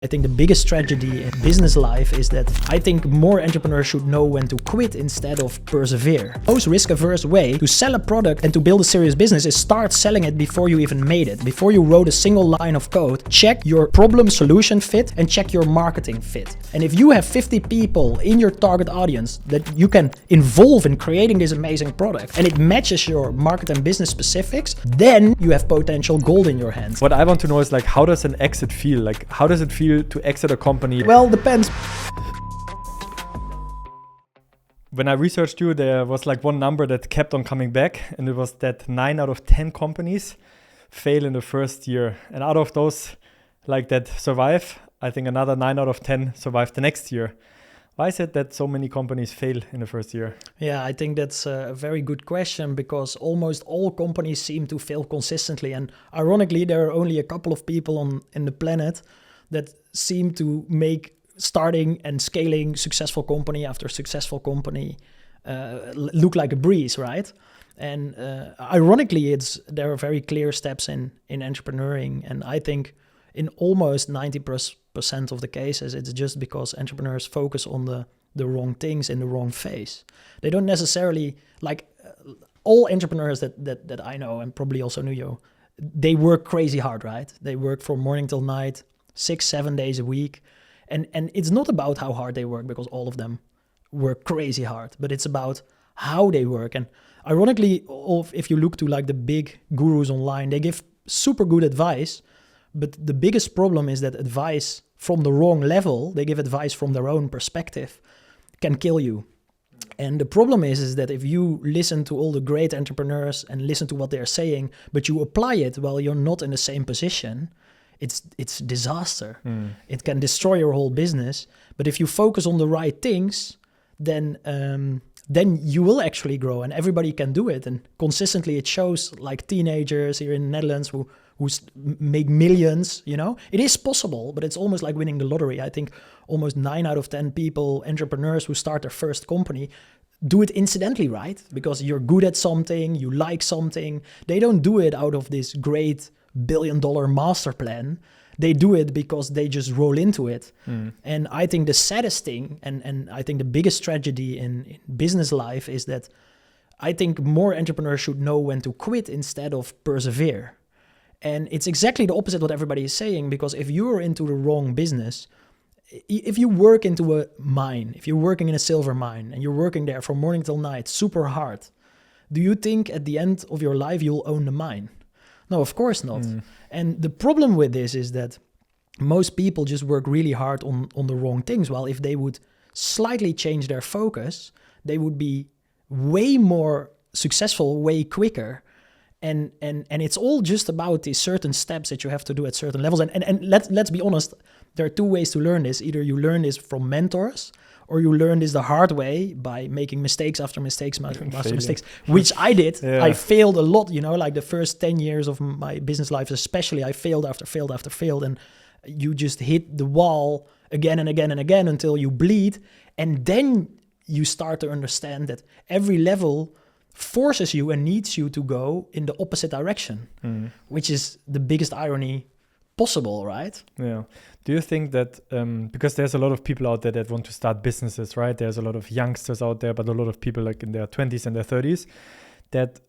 I think the biggest tragedy in business life is that I think more entrepreneurs should know when to quit instead of persevere. The most risk-averse way to sell a product and to build a serious business is start selling it before you even made it. Before you wrote a single line of code, check your problem solution fit and check your marketing fit. And if you have 50 people in your target audience that you can involve in creating this amazing product and it matches your market and business specifics, then you have potential gold in your hands. What I want to know is, like, how does an exit feel? Like, how does it feel to exit a company? Well, depends. When I researched you, there was like one number that kept on coming back, and it was that 9 out of 10 companies fail in the first year. And out of those like that survive, I think another 9 out of 10 survive the next year. Why is it that so many companies fail in the first year? Yeah, I think that's a very good question, because almost all companies seem to fail consistently. And ironically, there are only a couple of people on the planet that seem to make starting and scaling successful company after successful company look like a breeze, right? And ironically, there are very clear steps in entrepreneuring. And I think in almost 90% of the cases, it's just because entrepreneurs focus on the wrong things in the wrong phase. They don't necessarily, like all entrepreneurs that I know, and probably also knew you, they work crazy hard, right? They work from morning till night, 6-7 days a week. And it's not about how hard they work, because all of them work crazy hard, but it's about how they work. And ironically, if you look to like the big gurus online, they give super good advice, but the biggest problem is that advice from the wrong level, they give advice from their own perspective, can kill you. And the problem is that if you listen to all the great entrepreneurs and listen to what they're saying, but you apply it while you're not in the same position, it's disaster. It can destroy your whole business. But if you focus on the right things, then you will actually grow, and everybody can do it. And consistently, it shows like teenagers here in the Netherlands who make millions. You know, it is possible, but it's almost like winning the lottery. I think almost 9 out of 10 people, entrepreneurs who start their first company, do it incidentally, right? Because you're good at something, you like something. They don't do it out of this great billion-dollar master plan. They do it because they just roll into it. And I think the saddest thing, and I think the biggest tragedy in business life is that I think more entrepreneurs should know when to quit instead of persevere. And it's exactly the opposite what everybody is saying, because if you're into the wrong business, if you work into a mine, if you're working in a silver mine and you're working there from morning till night, super hard, do you think at the end of your life you'll own the mine? No, of course not. And the problem with this is that most people just work really hard on the wrong things. While if they would slightly change their focus, they would be way more successful, way quicker. And it's all just about these certain steps that you have to do at certain levels. And let's be honest, there are 2 ways to learn this. Either you learn this from mentors, or you learn this the hard way by making mistakes after mistakes, after mistakes, which I did. Yeah. I failed a lot, you know, like the first 10 years of my business life, especially, I failed after failed after failed. And you just hit the wall again and again and again until you bleed. And then you start to understand that every level forces you and needs you to go in the opposite direction, which is the biggest irony possible, right? Yeah. Do you think that, because there's a lot of people out there that want to start businesses, right? There's a lot of youngsters out there, but a lot of people like in their 20s and their 30s, that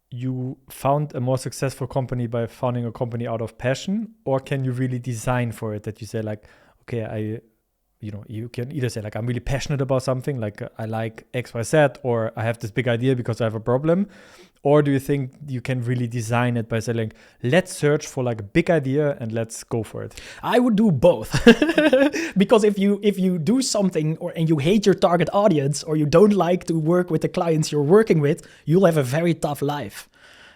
you found a more successful company by founding a company out of passion? Or can you really design for it, that you say like, okay, you can either say like, I'm really passionate about something, like I like X, Y, Z, or I have this big idea because I have a problem? Or do you think you can really design it by saying, like, let's search for like a big idea and let's go for it? I would do both. Because if you do something and you hate your target audience, or you don't like to work with the clients you're working with, you'll have a very tough life.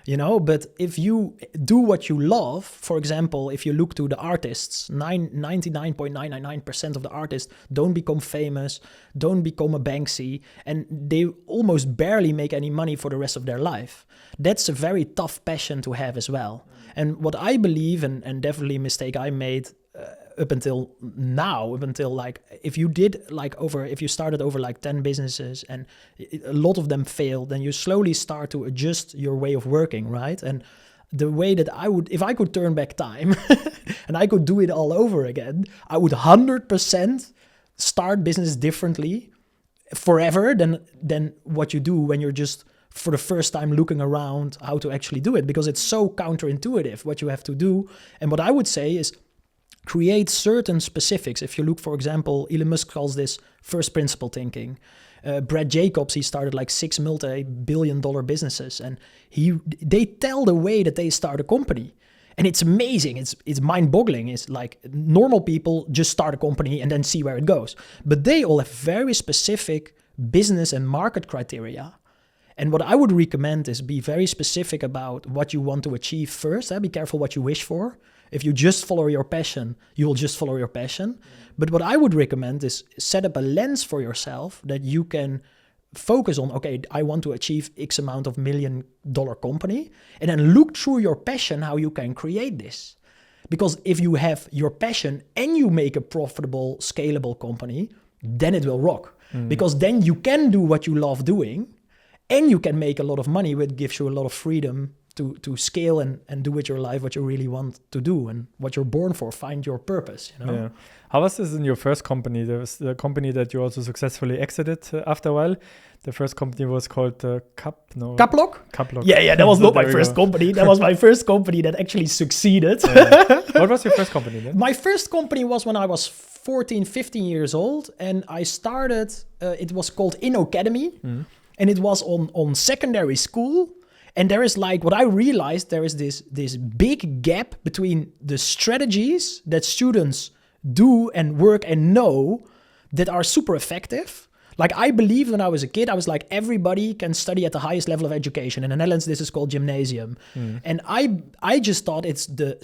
You know, but if you do what you love, for example, if you look to the artists, 99.999% of the artists don't become famous, don't become a Banksy, and they almost barely make any money for the rest of their life. That's a very tough passion to have as well. And what I believe, and definitely a mistake I made up until now, like if you started over like 10 businesses and a lot of them failed, then you slowly start to adjust your way of working, right? And the way that I would, if I could turn back time and I could do it all over again, I would 100% start business differently forever than what you do when you're just for the first time looking around how to actually do it, because it's so counterintuitive what you have to do. And what I would say is create certain specifics. If you look, for example, Elon Musk calls this first principle thinking. Brad Jacobs, he started like 6 multi-billion-dollar businesses, and they tell the way that they start a company. And it's amazing. It's mind-boggling. It's like normal people just start a company and then see where it goes. But they all have very specific business and market criteria. And what I would recommend is be very specific about what you want to achieve first. Be careful what you wish for. If you just follow your passion, you will just follow your passion. But what I would recommend is set up a lens for yourself that you can focus on, okay, I want to achieve X amount of $1 million company, and then look through your passion how you can create this. Because if you have your passion and you make a profitable, scalable company, then it will rock. Because then you can do what you love doing, and you can make a lot of money, which gives you a lot of freedom to scale and do with your life what you really want to do and what you're born for. Find your purpose, you know? Yeah. How was this in your first company? There was the company that you also successfully exited after a while. The first company was called Kaplock? Kaplock. Yeah, that was not my first company. That was my first company that actually succeeded. What was your first company then? My first company was when I was 14, 15 years old, and I started, it was called InnoCademy, and it was on secondary school. And there is like, what I realized, there is this big gap between the strategies that students do and work and know that are super effective. Like I believed when I was a kid, I was like, everybody can study at the highest level of education. In the Netherlands, this is called gymnasium. And I just thought it's the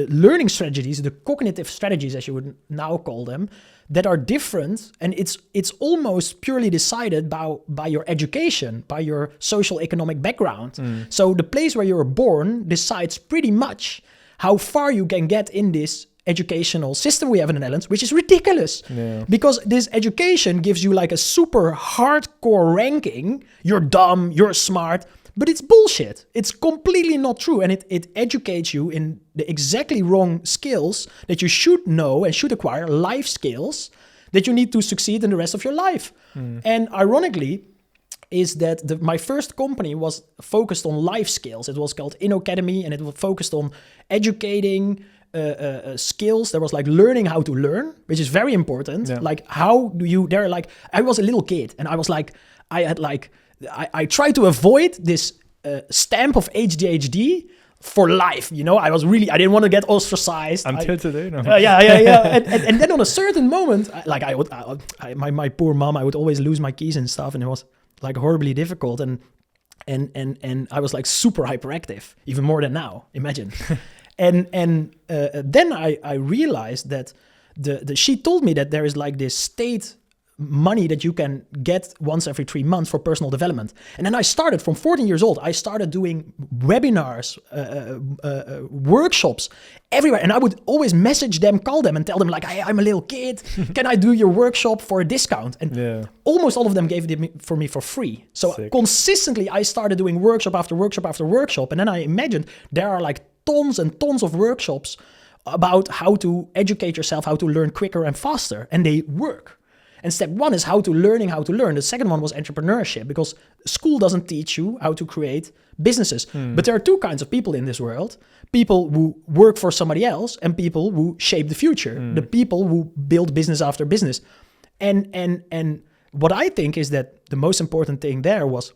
learning strategies, the cognitive strategies, as you would now call them, that are different, and it's almost purely decided by your education, by your social economic background. So the place where you're born decides pretty much how far you can get in this educational system we have in the Netherlands, which is ridiculous. Because this education gives you like a super hardcore ranking. You're dumb, you're smart, but it's bullshit. It's completely not true. And it educates you in the exactly wrong skills that you should know and should acquire, life skills that you need to succeed in the rest of your life. And ironically, is that my first company was focused on life skills. It was called InnoCademy, and it was focused on educating skills. There was like learning how to learn, which is very important. Like how do you, I was a little kid, and I was like, I tried to avoid this stamp of ADHD for life. You know, I didn't want to get ostracized. Until today, no. Yeah. And then on a certain moment, my poor mom, I would always lose my keys and stuff, and it was like horribly difficult. And I was like super hyperactive, even more than now. Imagine. and then I realized that she told me that there is like this state money that you can get once every 3 months for personal development. And then I started from 14 years old. I started doing webinars, workshops everywhere. And I would always message them, call them and tell them like, hey, I'm a little kid. Can I do your workshop for a discount? And almost all of them gave it for me for free. So consistently, I started doing workshop after workshop after workshop. And then I imagined there are like tons and tons of workshops about how to educate yourself, how to learn quicker and faster. And they work. And step one is learning how to learn. The second one was entrepreneurship, because school doesn't teach you how to create businesses. But there are two kinds of people in this world. People who work for somebody else and people who shape the future. The people who build business after business. And what I think is that the most important thing there was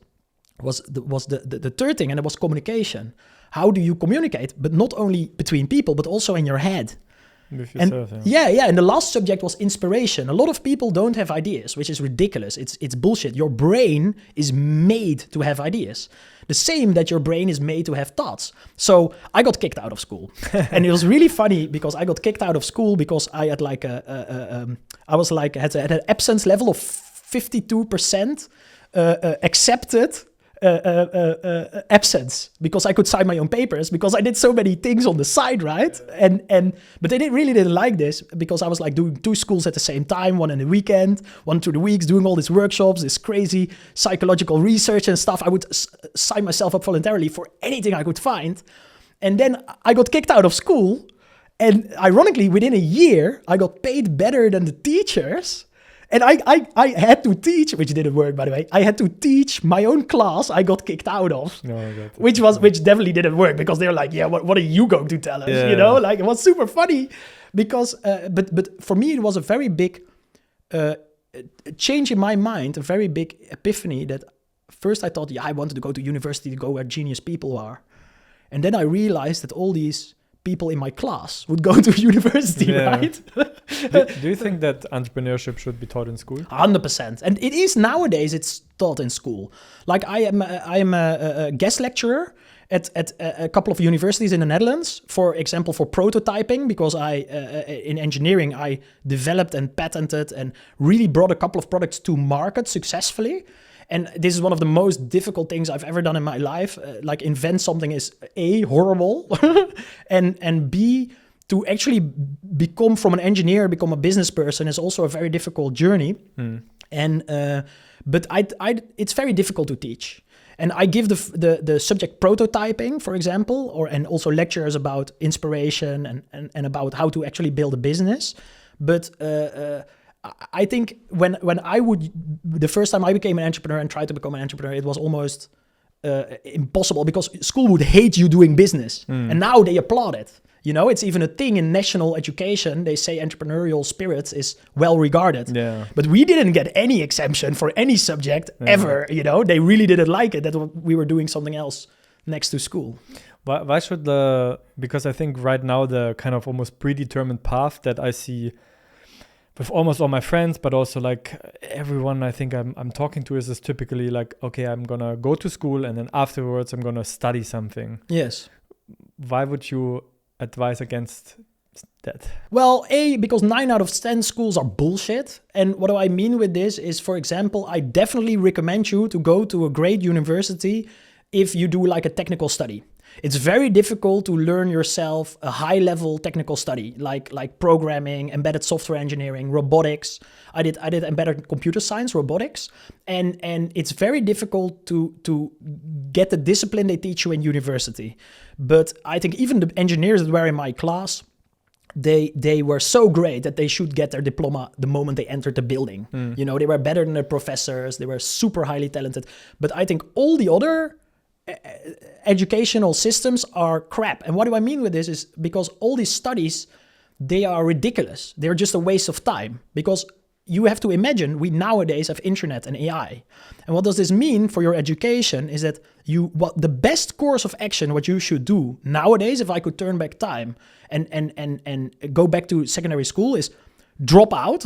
the third thing, and it was communication. How do you communicate? But not only between people, but also in your head. With yourself, and the last subject was inspiration. A lot of people don't have ideas, which is ridiculous. It's bullshit. Your brain is made to have ideas. The same that your brain is made to have thoughts. So I got kicked out of school. And it was really funny because I got kicked out of school because I had like had an absence level of 52% accepted absence, because I could sign my own papers because I did so many things on the side, right? But they really didn't like this because I was like doing 2 schools at the same time, one in the weekend, one through the weeks, doing all these workshops, this crazy psychological research and stuff. I would sign myself up voluntarily for anything I could find. And then I got kicked out of school. And ironically, within a year, I got paid better than the teachers. And I had to teach, which didn't work, by the way. I had to teach my own class I got kicked out of, which definitely didn't work because they were like, yeah, what are you going to tell us? Yeah. You know, like it was super funny because, but for me, it was a very big change in my mind, a very big epiphany that first I thought, I wanted to go to university to go where genius people are. And then I realized that all these people in my class would go to university, right? Do you think that entrepreneurship should be taught in school? 100%. And it is nowadays, it's taught in school. Like I am a guest lecturer at a couple of universities in the Netherlands, for example, for prototyping, because in engineering, I developed and patented and really brought a couple of products to market successfully. And this is one of the most difficult things I've ever done in my life. Like invent something is A, horrible, and B, to actually become from an engineer, become a business person is also a very difficult journey. And but it's very difficult to teach. And I give the subject prototyping, for example, and also lectures about inspiration and about how to actually build a business. But I think when the first time I became an entrepreneur and tried to become an entrepreneur, it was almost impossible because school would hate you doing business. And now they applaud it. You know, it's even a thing in national education. They say entrepreneurial spirit is well regarded. Yeah. But we didn't get any exemption for any subject ever. You know, they really didn't like it that we were doing something else next to school. Why should because I think right now the kind of almost predetermined path that I see with almost all my friends, but also like everyone I think I'm talking to is typically like, okay, I'm going to go to school and then afterwards I'm going to study something. Yes. Why would you advise against that? Well, because 9 out of 10 schools are bullshit. And what do I mean with this is, for example, I definitely recommend you to go to a great university if you do like a technical study. It's very difficult to learn yourself a high-level technical study, like programming, embedded software engineering, robotics. I did embedded computer science, robotics, and it's very difficult to get the discipline they teach you in university. But I think even the engineers that were in my class, they were so great that they should get their diploma the moment they entered the building. You know, they were better than their professors. They were super highly talented. But I think all the other educational systems are crap. And what do I mean with this is because all these studies, they are ridiculous. They're just a waste of time because you have to imagine we nowadays have internet and AI. And what does this mean for your education is that the best course of action, what you should do nowadays, if I could turn back time and go back to secondary school, is drop out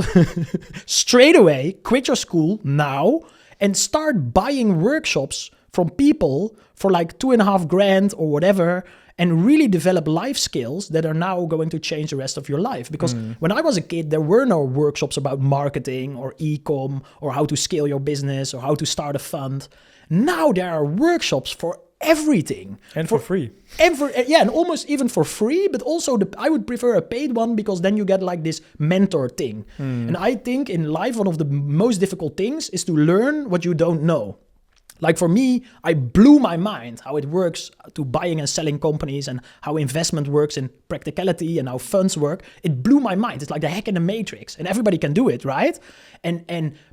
straight away, quit your school now and start buying workshops from people for like $2,500 or whatever, and really develop life skills that are now going to change the rest of your life. Because when I was a kid, there were no workshops about marketing or e-com or how to scale your business or how to start a fund. Now there are workshops for everything. And for free. And almost even for free, but also I would prefer a paid one because then you get like this mentor thing. And I think in life, one of the most difficult things is to learn what you don't know. Like for me, I blew my mind how it works to buying and selling companies and how investment works in practicality and how funds work. It blew my mind. It's like the hack in the matrix and everybody can do it, right?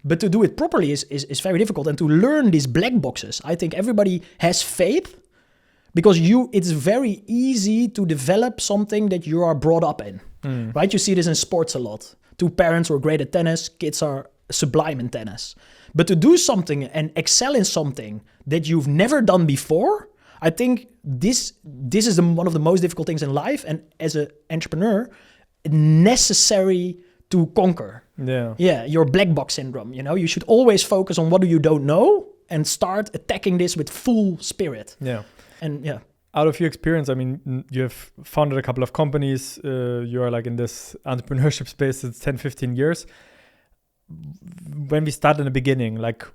But to do it properly is very difficult. And to learn these black boxes, I think everybody has faith because it's very easy to develop something that you are brought up in, right? You see this in sports a lot. 2 parents who are great at tennis, kids are sublime in tennis. But to do something and excel in something that you've never done before, I think this is one of the most difficult things in life. And as an entrepreneur, necessary to conquer. Yeah, your black box syndrome. You know, you should always focus on what you don't know and start attacking this with full spirit. Yeah. And yeah. Out of your experience, I mean, you have founded a couple of companies. You are like in this entrepreneurship space. It's 10, 15 years. When we start in the beginning, like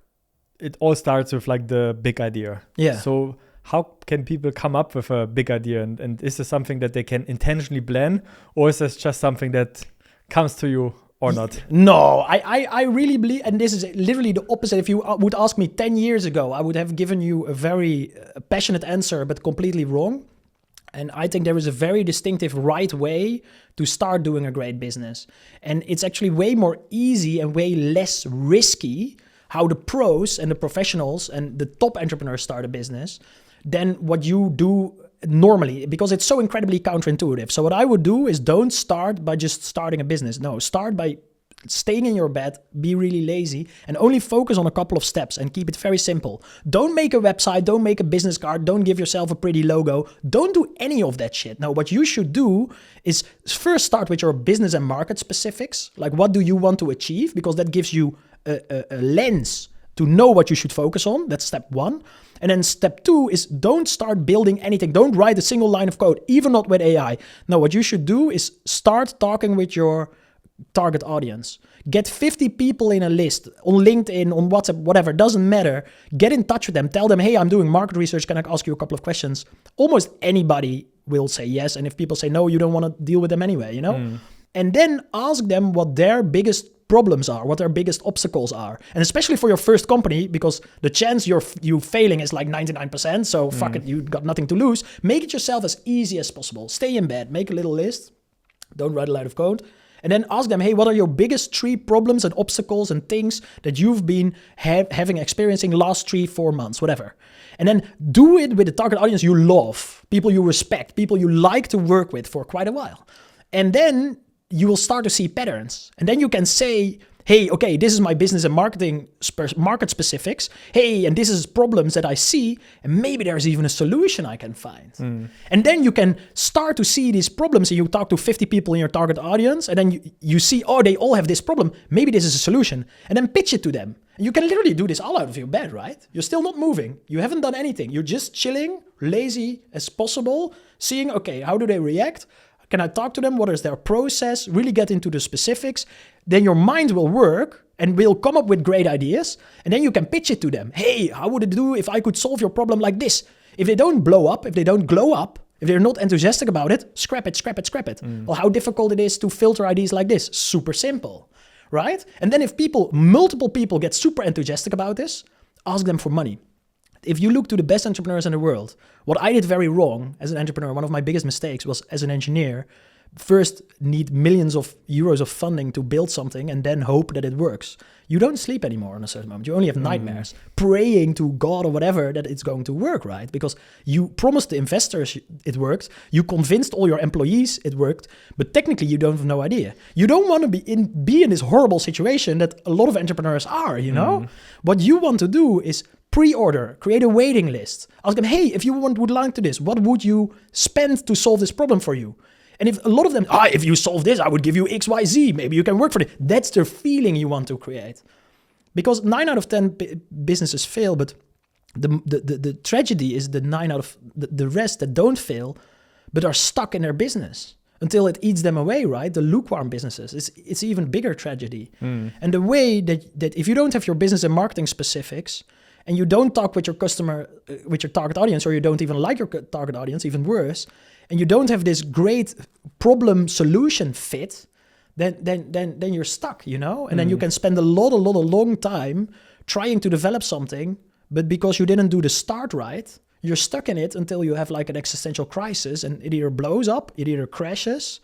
it all starts with like the big idea. Yeah. So how can people come up with a big idea? And is this something that they can intentionally plan, or is this just something that comes to you or not? No, I really believe, and this is literally the opposite. If you would ask me 10 years ago, I would have given you a very passionate answer, but completely wrong. And I think there is a very distinctive right way to start doing a great business. And it's actually way more easy and way less risky how the pros and the professionals and the top entrepreneurs start a business than what you do normally, because it's so incredibly counterintuitive. So what I would do is don't start by just starting a business. No, start by staying in your bed, be really lazy, and only focus on a couple of steps and keep it very simple. Don't make a website, don't make a business card, don't give yourself a pretty logo. Don't do any of that shit. Now, what you should do is first start with your business and market specifics. Like, what do you want to achieve? Because that gives you a lens to know what you should focus on. That's step one. And then step two is don't start building anything. Don't write a single line of code, even not with AI. No, what you should do is start talking with your target audience. Get 50 people in a list on LinkedIn, on WhatsApp, whatever, doesn't matter. Get in touch with them. Tell them, hey, I'm doing market research. Can I ask you a couple of questions? Almost anybody will say yes. And if people say no, you don't want to deal with them anyway, you know? And then ask them what their biggest problems are, what their biggest obstacles are. And especially for your first company, because the chance you failing is like 99%, so fuck it, you got nothing to lose. Make it yourself as easy as possible. Stay in bed, make a little list. Don't write a line of code. And then ask them, hey, what are your biggest 3 problems and obstacles and things that you've been having experiencing last 3-4 months, whatever. And then do it with the target audience you love, people you respect, people you like to work with for quite a while. And then you will start to see patterns. And then you can say, hey, okay, this is my business and market specifics. Hey, and this is problems that I see. And maybe there's even a solution I can find. And then you can start to see these problems, and you talk to 50 people in your target audience. And then you see, oh, they all have this problem. Maybe this is a solution. And then pitch it to them. And you can literally do this all out of your bed, right? You're still not moving. You haven't done anything. You're just chilling, lazy as possible, seeing, okay, how do they react? Can I talk to them? What is their process? Really get into the specifics. Then your mind will work and will come up with great ideas. And then you can pitch it to them. Hey, how would it do if I could solve your problem like this? If they don't blow up, if they don't glow up, if they're not enthusiastic about it, scrap it. Well, how difficult it is to filter ideas like this? Super simple, right? And then if multiple people get super enthusiastic about this, ask them for money. If you look to the best entrepreneurs in the world, what I did very wrong as an entrepreneur, one of my biggest mistakes was as an engineer, first need millions of euros of funding to build something and then hope that it works. You don't sleep anymore on a certain moment. You only have nightmares, praying to God or whatever that it's going to work, right? Because you promised the investors it worked, you convinced all your employees it worked, but technically you don't have no idea. You don't want to be in this horrible situation that a lot of entrepreneurs are, you know? What you want to do is pre-order, create a waiting list. Ask them, hey, if you would like to this, what would you spend to solve this problem for you? And if a lot of them, if you solve this, I would give you X, Y, Z. Maybe you can work for it. That's the feeling you want to create. Because 9 out of 10 businesses fail, but the tragedy is the 9 out of the rest that don't fail, but are stuck in their business until it eats them away, right? The lukewarm businesses, it's even bigger tragedy. And the way that if you don't have your business and marketing specifics, and you don't talk with your customer, with your target audience, or you don't even like your target audience, even worse, and you don't have this great problem solution fit, then you're stuck, you know? And then you can spend a long time trying to develop something, but because you didn't do the start right, you're stuck in it until you have like an existential crisis, and it either blows up, it either crashes,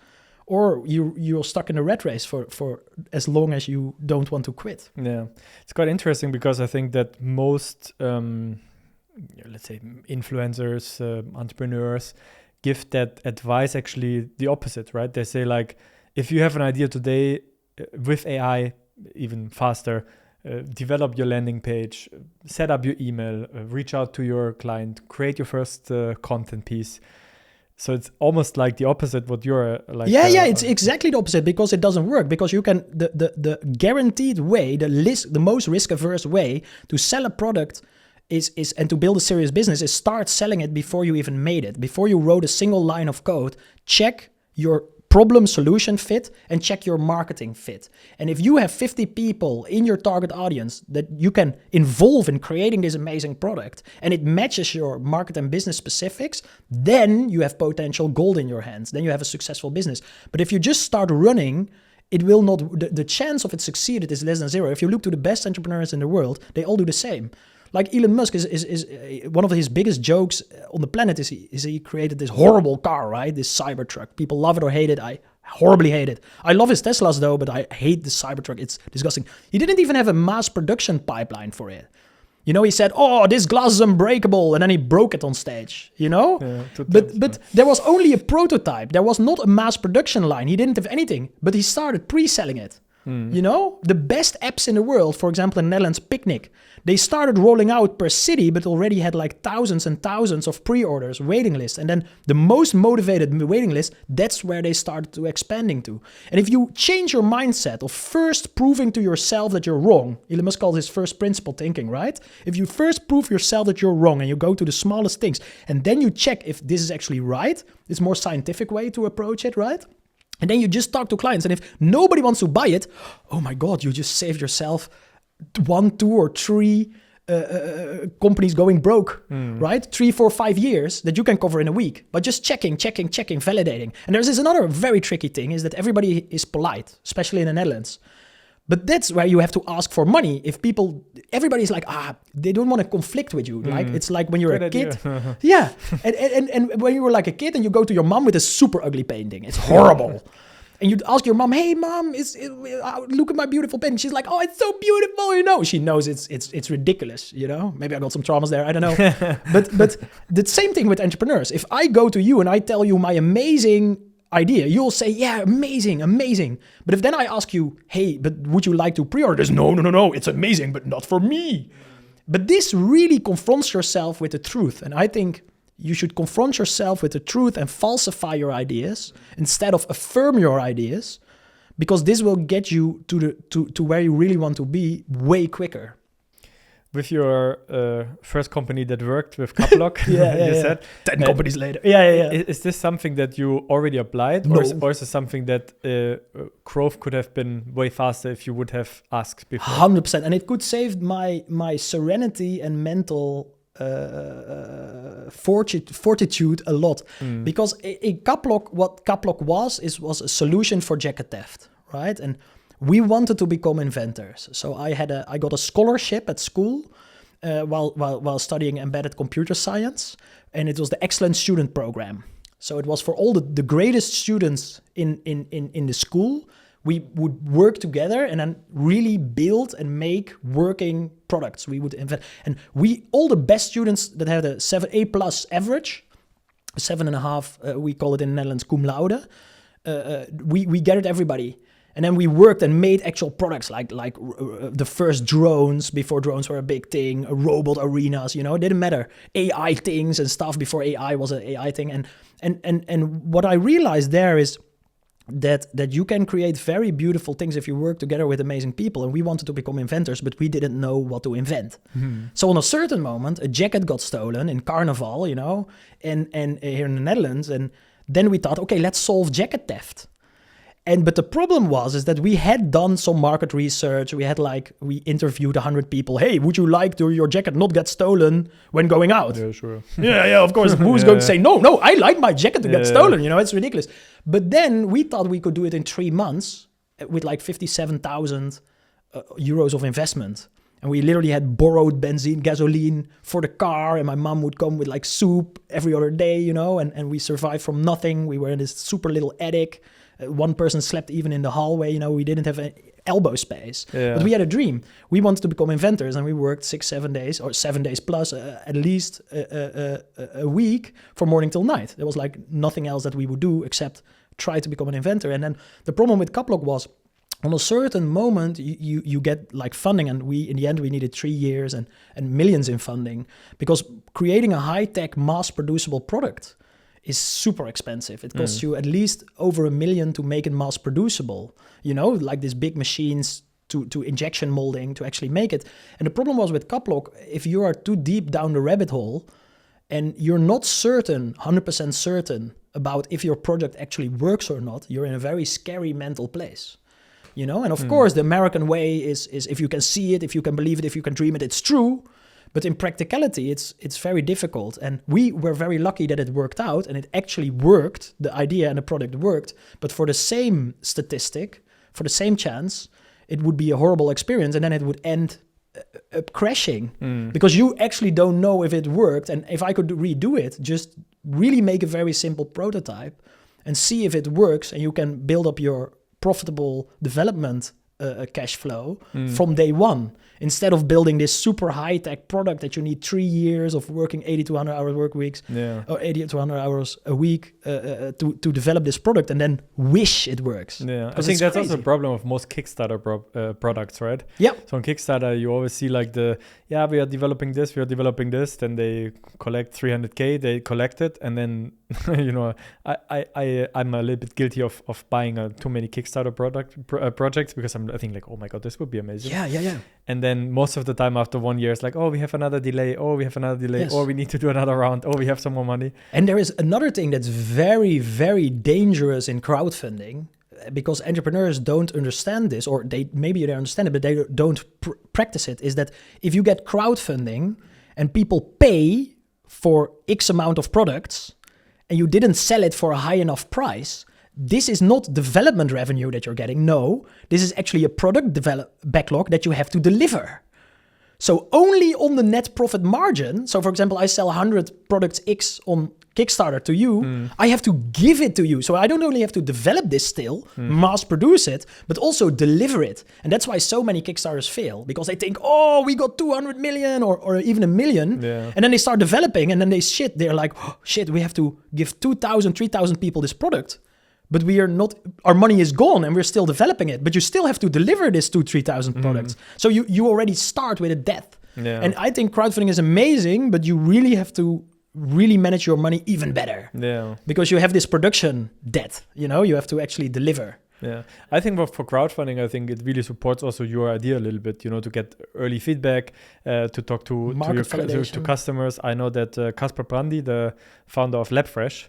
or you're stuck in a rat race for as long as you don't want to quit. Yeah, it's quite interesting because I think that most, let's say, influencers, entrepreneurs give that advice actually the opposite, right? They say like, if you have an idea today with AI, even faster, develop your landing page, set up your email, reach out to your client, create your first content piece. So it's almost like the opposite what you're like. Yeah, it's exactly the opposite, because it doesn't work. Because you can, the guaranteed way, the most risk-averse way to sell a product is and to build a serious business is start selling it before you even made it. Before you wrote a single line of code, check your problem solution fit and check your marketing fit. And if you have 50 people in your target audience that you can involve in creating this amazing product and it matches your market and business specifics, then you have potential gold in your hands. Then you have a successful business. But if you just start running, it will not, the chance of it succeeded is less than zero. If you look to the best entrepreneurs in the world, they all do the same. Like Elon Musk is one of his biggest jokes on the planet is he created this horrible car, right? This Cybertruck. People love it or hate it. I horribly hate it. I love his Teslas though, but I hate the Cybertruck. It's disgusting. He didn't even have a mass production pipeline for it. You know, he said, "Oh, this glass is unbreakable," and then he broke it on stage. You know, but there was only a prototype. There was not a mass production line. He didn't have anything, but he started pre-selling it. You know, the best apps in the world, for example, in the Netherlands, Picnic, they started rolling out per city, but already had like thousands and thousands of pre-orders, waiting lists. And then the most motivated waiting list, that's where they started to expanding to. And if you change your mindset of first proving to yourself that you're wrong, Elon Musk called his first principle thinking, right? If you first prove yourself that you're wrong and you go to the smallest things, and then you check if this is actually right, it's a more scientific way to approach it, right? And then you just talk to clients. And if nobody wants to buy it, oh my God, you just saved yourself 1, 2, or 3 companies going broke, right? 3, 4, 5 years that you can cover in a week. But just checking, validating. And there's this another very tricky thing is that everybody is polite, especially in the Netherlands. But that's where you have to ask for money. If everybody's like, they don't want to conflict with you. Like, it's like when you're a kid. Yeah. And when you were like a kid and you go to your mom with a super ugly painting. It's horrible. And you'd ask your mom, "Hey mom, look at my beautiful painting." She's like, "Oh, it's so beautiful." You know, she knows it's ridiculous. You know, maybe I got some traumas there. I don't know. but the same thing with entrepreneurs. If I go to you and I tell you my amazing idea, you'll say, "Yeah, amazing." But if then I ask you, "Hey, but would you like to pre-order this?" No, it's amazing, but not for me. But this really confronts yourself with the truth. And I think you should confront yourself with the truth and falsify your ideas instead of affirm your ideas, because this will get you to where you really want to be way quicker. With your first company that worked with Kaplock, you said 10 companies later. Is this something that you already applied, No. or is it something that growth could have been way faster if you would have asked before? 100%, and it could save my serenity and mental fortitude a lot, because in Kaplock, what Kaplock was a solution for jacket theft, right? And we wanted to become inventors. So I got a scholarship at school while studying embedded computer science, and it was the excellent student program. So it was for all the greatest students in the school. We would work together and then really build and make working products. We would invent, and all the best students that had a 7A+ average, 7.5, we call it in the Netherlands cum laude. We gathered everybody. And then we worked and made actual products like the first drones before drones were a big thing, robot arenas, you know, it didn't matter. AI things and stuff before AI was an AI thing. And what I realized there is that you can create very beautiful things if you work together with amazing people. And we wanted to become inventors, but we didn't know what to invent. So on a certain moment, a jacket got stolen in Carnival, you know, and here in the Netherlands. And then we thought, okay, let's solve jacket theft. But the problem was that we had done some market research. We interviewed 100 people. Hey, would you like your jacket not get stolen when going out? Yeah, sure. yeah, of course. Who's going to say, no, I like my jacket to get stolen. You know, it's ridiculous. But then we thought we could do it in 3 months with like 57,000 euros of investment. And we literally had borrowed gasoline for the car. And my mom would come with like soup every other day, you know, and we survived from nothing. We were in this super little attic. One person slept even in the hallway, you know, we didn't have elbow space. Yeah. But we had a dream. We wanted to become inventors, and we worked 6-7 days, or 7 days plus, at least a week from morning till night. There was like nothing else that we would do except try to become an inventor. And then the problem with Kaplock was, on a certain moment, you get like funding, and in the end we needed 3 years and millions in funding, because creating a high-tech mass-producible product is super expensive. It costs you at least over $1 million to make it mass producible, you know, like these big machines to injection molding to actually make it. And the problem was with Kaplock, if you are too deep down the rabbit hole and you're not 100% certain about if your product actually works or not, you're in a very scary mental place, you know? And of course, the American way is if you can see it, if you can believe it, if you can dream it, it's true. But in practicality, it's very difficult. And we were very lucky that it worked out, and it actually worked. The idea and the product worked. But for the same statistic, for the same chance, it would be a horrible experience, and then it would end crashing because you actually don't know if it worked. And if I could redo it, just really make a very simple prototype and see if it works, and you can build up your profitable development cash flow from day one, instead of building this super high-tech product that you need 3 years of working 80 to 100 hour work weeks or 80 to 100 hours a week to develop this product and then wish it works. Yeah, I think that's also a problem of most Kickstarter products, right? Yeah. So on Kickstarter, you always see like we are developing this, then they collect 300K, they collect it, and then, I'm a little bit guilty of buying too many Kickstarter projects because I think like, oh my God, this would be amazing. Yeah. And then most of the time after 1 year, it's like, oh, we have another delay. Yes. Oh, we need to do another round. Oh, we have some more money. And there is another thing that's very, very dangerous in crowdfunding, because entrepreneurs don't understand this, or maybe they understand it, but they don't practice it, is that if you get crowdfunding and people pay for X amount of products and you didn't sell it for a high enough price, this is not development revenue that you're getting. No, this is actually a product backlog that you have to deliver. So only on the net profit margin, so for example, I sell 100 products X on Kickstarter to you, I have to give it to you. So I don't only have to develop this still, mass produce it, but also deliver it. And that's why so many Kickstarters fail, because they think, oh, we got 200 million or even 1 million. Yeah. And then they start developing and then they're like, oh, shit, we have to give 2,000, 3,000 people this product. But we are not, our money is gone and we're still developing it. But you still have to deliver this 2,000-3,000 products. So you already start with a debt. Yeah. And I think crowdfunding is amazing, but you really have to really manage your money even better. Yeah. Because you have this production debt, you have to actually deliver. Yeah, I think for crowdfunding, I think it really supports also your idea a little bit, to get early feedback, to talk to customers. I know that Kasper Brandi, the founder of LabFresh,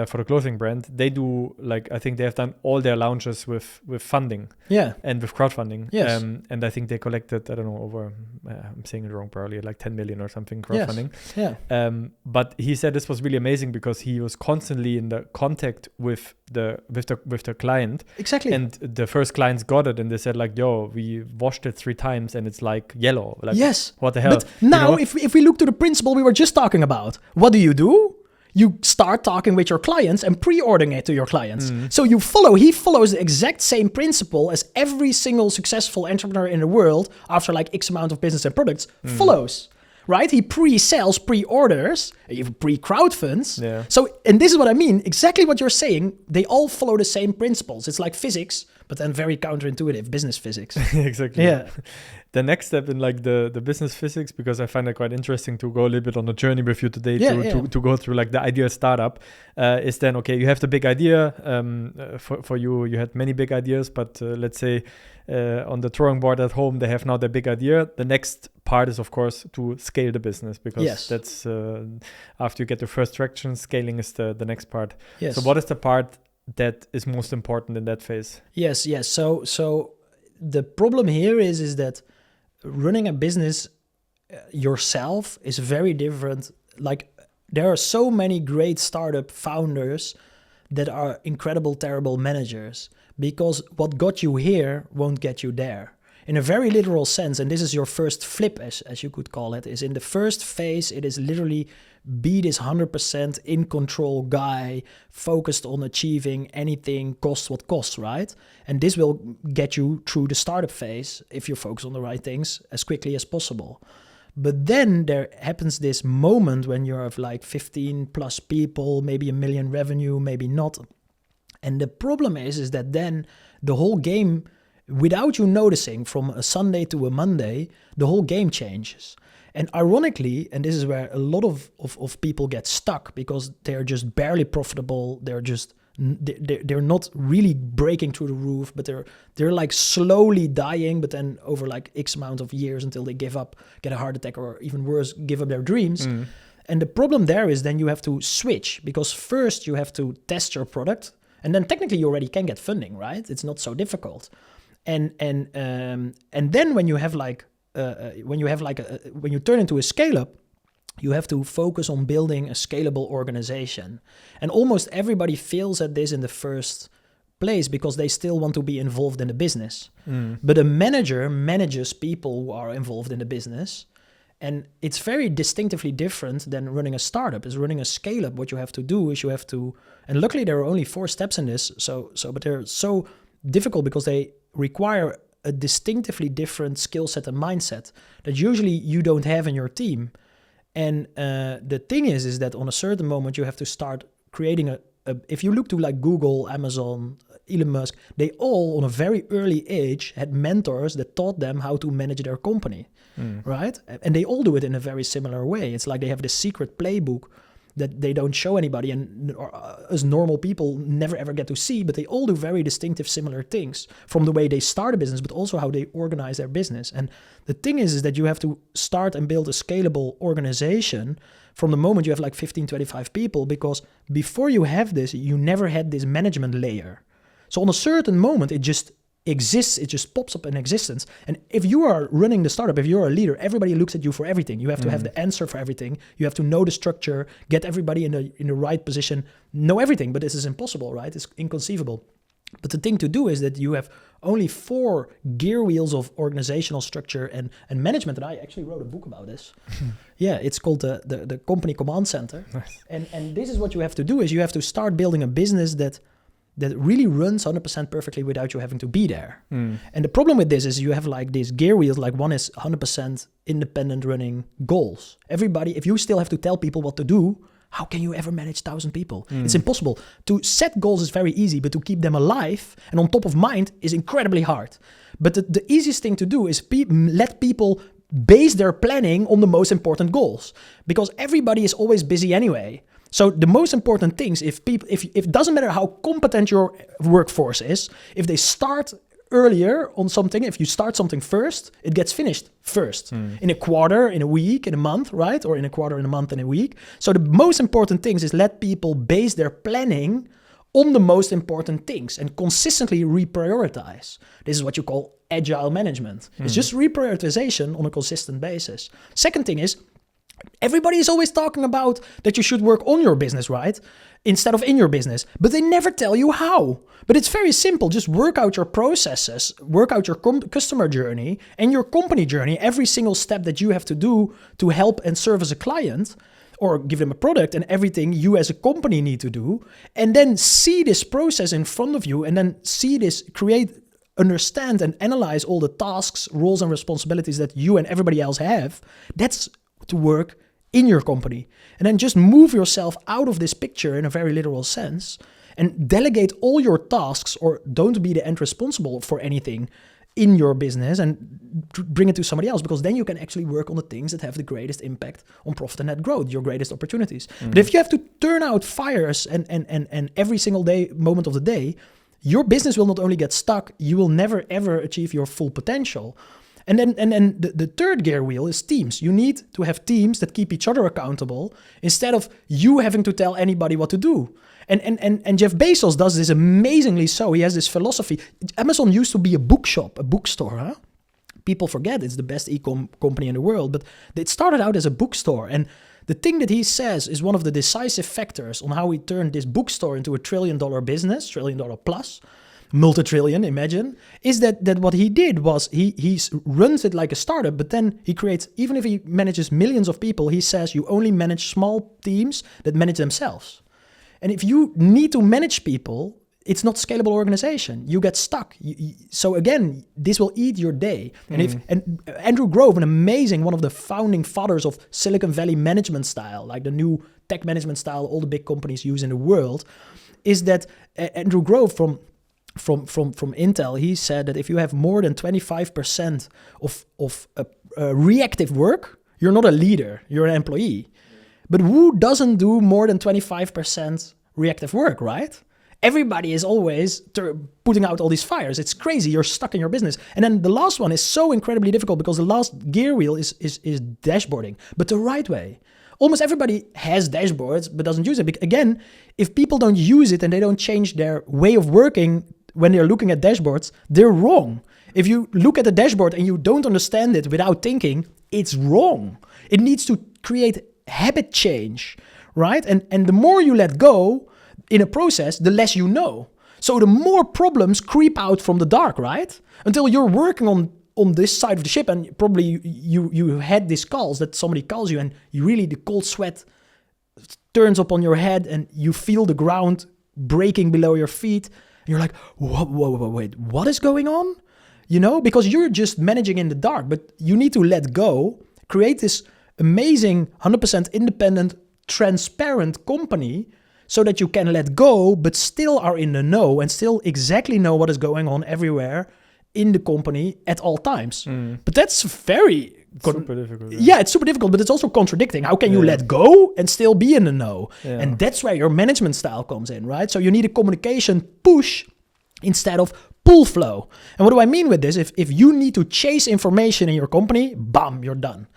for the clothing brand, they do I think they have done all their launches with funding, and with crowdfunding. Yes. And I think they collected, I don't know, over I'm saying it wrong probably, like 10 million or something crowdfunding. Yes. Yeah. But he said this was really amazing because he was constantly in the contact with the client. Exactly. And the first clients got it and they said like, yo, we washed it 3 times and it's like yellow. Like, yes. What the hell? But now if we look to the principle we were just talking about, what do? You start talking with your clients and pre-ordering it to your clients. So he follows the exact same principle as every single successful entrepreneur in the world after like X amount of business and products follows. Right? He pre-sells, pre-orders, even pre-crowdfunds. Yeah. So, and this is what I mean, exactly what you're saying, they all follow the same principles. It's like physics, but then very counterintuitive business physics. Exactly. Yeah. The next step in like the business physics, because I find it quite interesting to go a little bit on a journey with you today to go through like the ideal startup, is then, okay, you have the big idea. For you had many big ideas, but let's say on the drawing board at home, they have now their big idea. The next part is, of course, to scale the business, because that's after you get the first traction, scaling is the next part. Yes. So what is the part that is most important in that phase? Yes. So the problem here is that running a business yourself is very different. Like, there are so many great startup founders that are incredible, terrible managers, because what got you here won't get you there. In a very literal sense, and this is your first flip, as you could call it, is in the first phase, it is literally be this 100% in control guy, focused on achieving anything, cost what costs, right? And this will get you through the startup phase, if you focus on the right things, as quickly as possible. But then there happens this moment when you have like 15 plus people, maybe 1 million revenue, maybe not. And the problem is that then the whole game, without you noticing, from a Sunday to a Monday, the whole game changes. And ironically, and this is where a lot of people get stuck, because they're just barely profitable. They're not really breaking through the roof, but they're like slowly dying, but then over like X amount of years until they give up, get a heart attack, or even worse, give up their dreams. And the problem there is then you have to switch, because first you have to test your product, and then technically you already can get funding, right? It's not so difficult. And then when you have when you turn into a scale up, you have to focus on building a scalable organization. And almost everybody fails at this in the first place because they still want to be involved in the business. But a manager manages people who are involved in the business. And it's very distinctively different than running a startup. Is running a scale-up. What you have to do is you have to, and luckily there are only 4 steps in this. But they're so difficult because they require a distinctively different skill set and mindset that usually you don't have in your team. And the thing is that on a certain moment you have to start creating if you look to like Google, Amazon, Elon Musk, they all on a very early age had mentors that taught them how to manage their company, right? And they all do it in a very similar way. It's like they have this secret playbook that they don't show anybody, and us normal people never ever get to see, but they all do very distinctive similar things from the way they start a business, but also how they organize their business. And the thing is that you have to start and build a scalable organization from the moment you have like 15, 25 people, because before you have this, you never had this management layer. So on a certain moment, it just exists, it just pops up in existence. And if you are running the startup, if you're a leader, everybody looks at you for everything. You have to have the answer for everything. You have to know the structure, get everybody in the right position, know everything. But this is impossible, right? It's inconceivable. But the thing to do is that you have only 4 gear wheels of organizational structure and management. And I actually wrote a book about this. Yeah, it's called the Company Command Center. Nice. And this is what you have to do, is you have to start building a business that really runs 100% perfectly without you having to be there. And the problem with this is you have like these gear wheels, like one is 100% independent running goals. Everybody, if you still have to tell people what to do, how can you ever manage 1,000 people? It's impossible. To set goals is very easy, but to keep them alive and on top of mind is incredibly hard. But the easiest thing to do is let people base their planning on the most important goals, because everybody is always busy anyway. So the most important things, if it doesn't matter how competent your workforce is, if they start earlier on something, if you start something first, it gets finished first. In a quarter, in a week, in a month, right? Or in a quarter, in a month, in a week. So the most important things is let people base their planning on the most important things and consistently reprioritize. This is what you call agile management. It's just reprioritization on a consistent basis. Second thing is, everybody is always talking about that you should work on your business, right? Instead of in your business. But they never tell you how. But it's very simple. Just work out your processes, work out your customer journey and your company journey, every single step that you have to do to help and serve as a client or give them a product, and everything you as a company need to do. And then see this process in front of you, and then see this, understand and analyze all the tasks, roles and responsibilities that you and everybody else have. That's to work in your company. And then just move yourself out of this picture in a very literal sense and delegate all your tasks, or don't be the end responsible for anything in your business, and bring it to somebody else, because then you can actually work on the things that have the greatest impact on profit and net growth, your greatest opportunities. But if you have to turn out fires and every single moment of the day, your business will not only get stuck, you will never ever achieve your full potential. And then the third gear wheel is teams. You need to have teams that keep each other accountable instead of you having to tell anybody what to do. And Jeff Bezos does this amazingly so. He has this philosophy. Amazon used to be a bookshop, a bookstore. Huh? People forget it's the best e-com company in the world, but it started out as a bookstore. And the thing that he says is one of the decisive factors on how he turned this bookstore into a $1 trillion business, $1 trillion plus, multi-trillion, imagine, is that what he did was he runs it like a startup, but then he creates, even if he manages millions of people, he says you only manage small teams that manage themselves. And if you need to manage people, it's not scalable organization. You get stuck. So again, this will eat your day. And Andrew Grove, one of the founding fathers of Silicon Valley management style, like the new tech management style all the big companies use in the world, is that Andrew Grove from Intel, he said that if you have more than 25% of reactive work, you're not a leader, you're an employee. But who doesn't do more than 25% reactive work, right? Everybody is always putting out all these fires. It's crazy. You're stuck in your business. And then the last one is so incredibly difficult because the last gear wheel is dashboarding, but the right way. Almost everybody has dashboards but doesn't use it. Again, if people don't use it and they don't change their way of working when they're looking at dashboards, they're wrong. If you look at a dashboard and you don't understand it without thinking, it's wrong. It needs to create habit change, right? And the more you let go in a process, the less you know. So the more problems creep out from the dark, right? Until you're working on this side of the ship, and probably you had these calls that somebody calls you, and you really, the cold sweat turns up on your head, and you feel the ground breaking below your feet. And you're like, whoa, wait, what is going on? You know, because you're just managing in the dark, but you need to let go, create this amazing 100% independent, transparent company so that you can let go, but still are in the know and still exactly know what is going on everywhere in the company at all times. But that's very... super difficult. Yeah, it's super difficult, but it's also contradicting. How can you let go and still be in the know? Yeah. And that's where your management style comes in, right? So you need a communication push instead of pull flow. And what do I mean with this? If you need to chase information in your company, bam, you're done.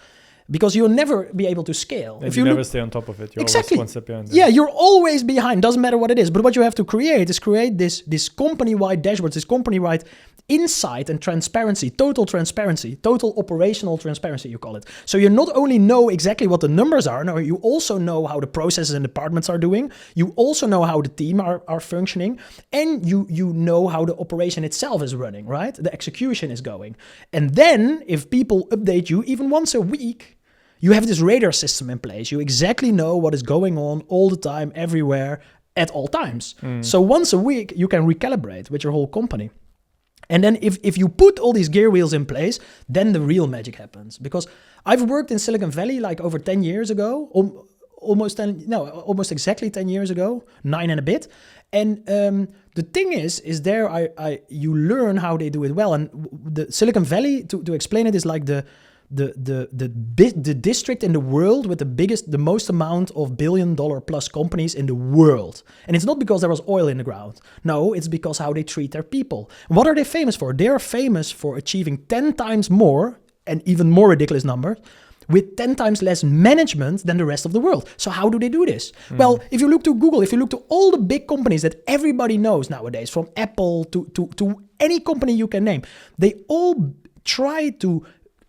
Because you'll never be able to scale. And if you never stay on top of it. You're exactly. always one step behind. Yeah, you're always behind. Doesn't matter what it is. But what you have to create is this company-wide dashboards, this company-wide insight and transparency, total operational transparency, you call it. So you not only know exactly what the numbers are, no, you also know how the processes and departments are doing. You also know how the team are functioning. And you know how the operation itself is running, right? The execution is going. And then if people update you even once a week, you have this radar system in place. You exactly know what is going on all the time, everywhere, at all times. So once a week, you can recalibrate with your whole company. And then if you put all these gear wheels in place, then the real magic happens. Because I've worked in Silicon Valley like over 10 years ago, almost exactly 10 years ago, 9 and a bit. And the thing is there you learn how they do it well. And the Silicon Valley, to explain it, is like the district in the world with the most amount of $1 billion plus companies in the world. And it's not because there was oil in the ground. No, it's because how they treat their people. What are they famous for? They are famous for achieving 10 times more, and even more ridiculous numbers, with 10 times less management than the rest of the world. So how do they do this? Well, if you look to Google, if you look to all the big companies that everybody knows nowadays, from Apple to any company you can name, they all try to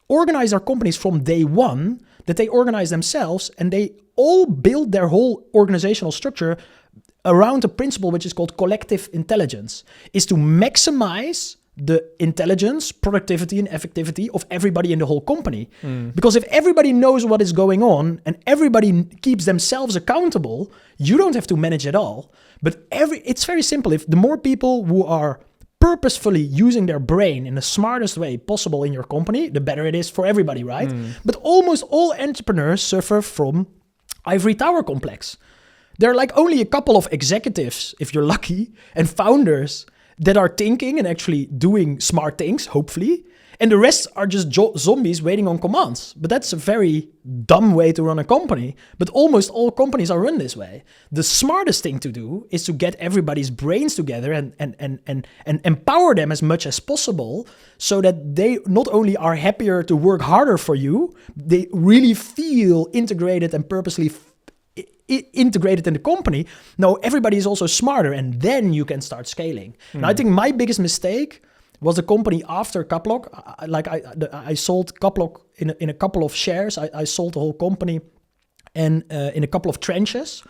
organize their companies from day one, that they organize themselves, and they all build their whole organizational structure around a principle which is called collective intelligence, is to maximize the intelligence, productivity, and effectivity of everybody in the whole company. Because if everybody knows what is going on and everybody keeps themselves accountable, you don't have to manage at all. But it's very simple. If the more people who are purposefully using their brain in the smartest way possible in your company, the better it is for everybody, right? But almost all entrepreneurs suffer from ivory tower complex. There are like only a couple of executives, if you're lucky, and founders that are thinking and actually doing smart things, hopefully. And the rest are just zombies waiting on commands. But that's a very dumb way to run a company. But almost all companies are run this way. The smartest thing to do is to get everybody's brains together and empower them as much as possible so that they not only are happier to work harder for you, they really feel integrated and purposely integrated in the company. No, everybody is also smarter, and then you can start scaling. And I think my biggest mistake was the company after Kaplock. I sold Kaplock in a couple of shares. I sold the whole company and in a couple of tranches.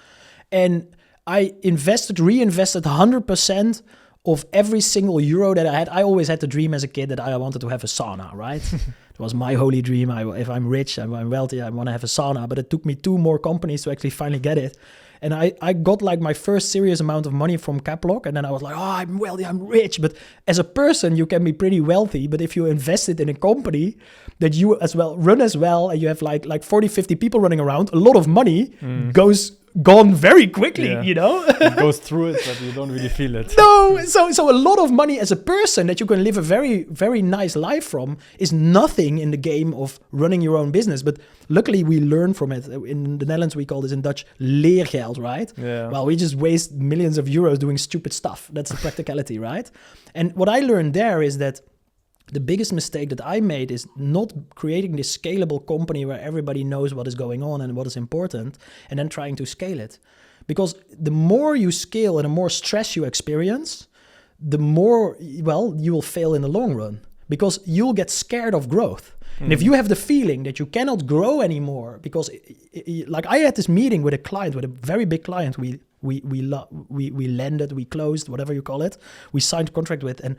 And I reinvested 100% of every single euro that I had. I always had the dream as a kid that I wanted to have a sauna, right? It was my holy dream. If I'm rich, I'm wealthy, I want to have a sauna. But it took me 2 more companies to actually finally get it. And I got like my first serious amount of money from Kaplock. And then I was like, oh, I'm wealthy, I'm rich. But as a person, you can be pretty wealthy. But if you invest it in a company that you as well run as well, and you have like 40, 50 people running around, a lot of money gone very quickly, you know? It goes through it, but you don't really feel it. No, so a lot of money as a person that you can live a very, very nice life from is nothing in the game of running your own business. But luckily we learn from it. In the Netherlands, we call this in Dutch leergeld, right? Yeah. Well, we just waste millions of euros doing stupid stuff. That's the practicality, right? And what I learned there is that the biggest mistake that I made is not creating this scalable company where everybody knows what is going on and what is important, and then trying to scale it. Because the more you scale and the more stress you experience, the more, well, you will fail in the long run, because you'll get scared of growth. And if you have the feeling that you cannot grow anymore, because like I had this meeting with a client, with a very big client, we we landed, we closed, whatever you call it. We signed a contract with, and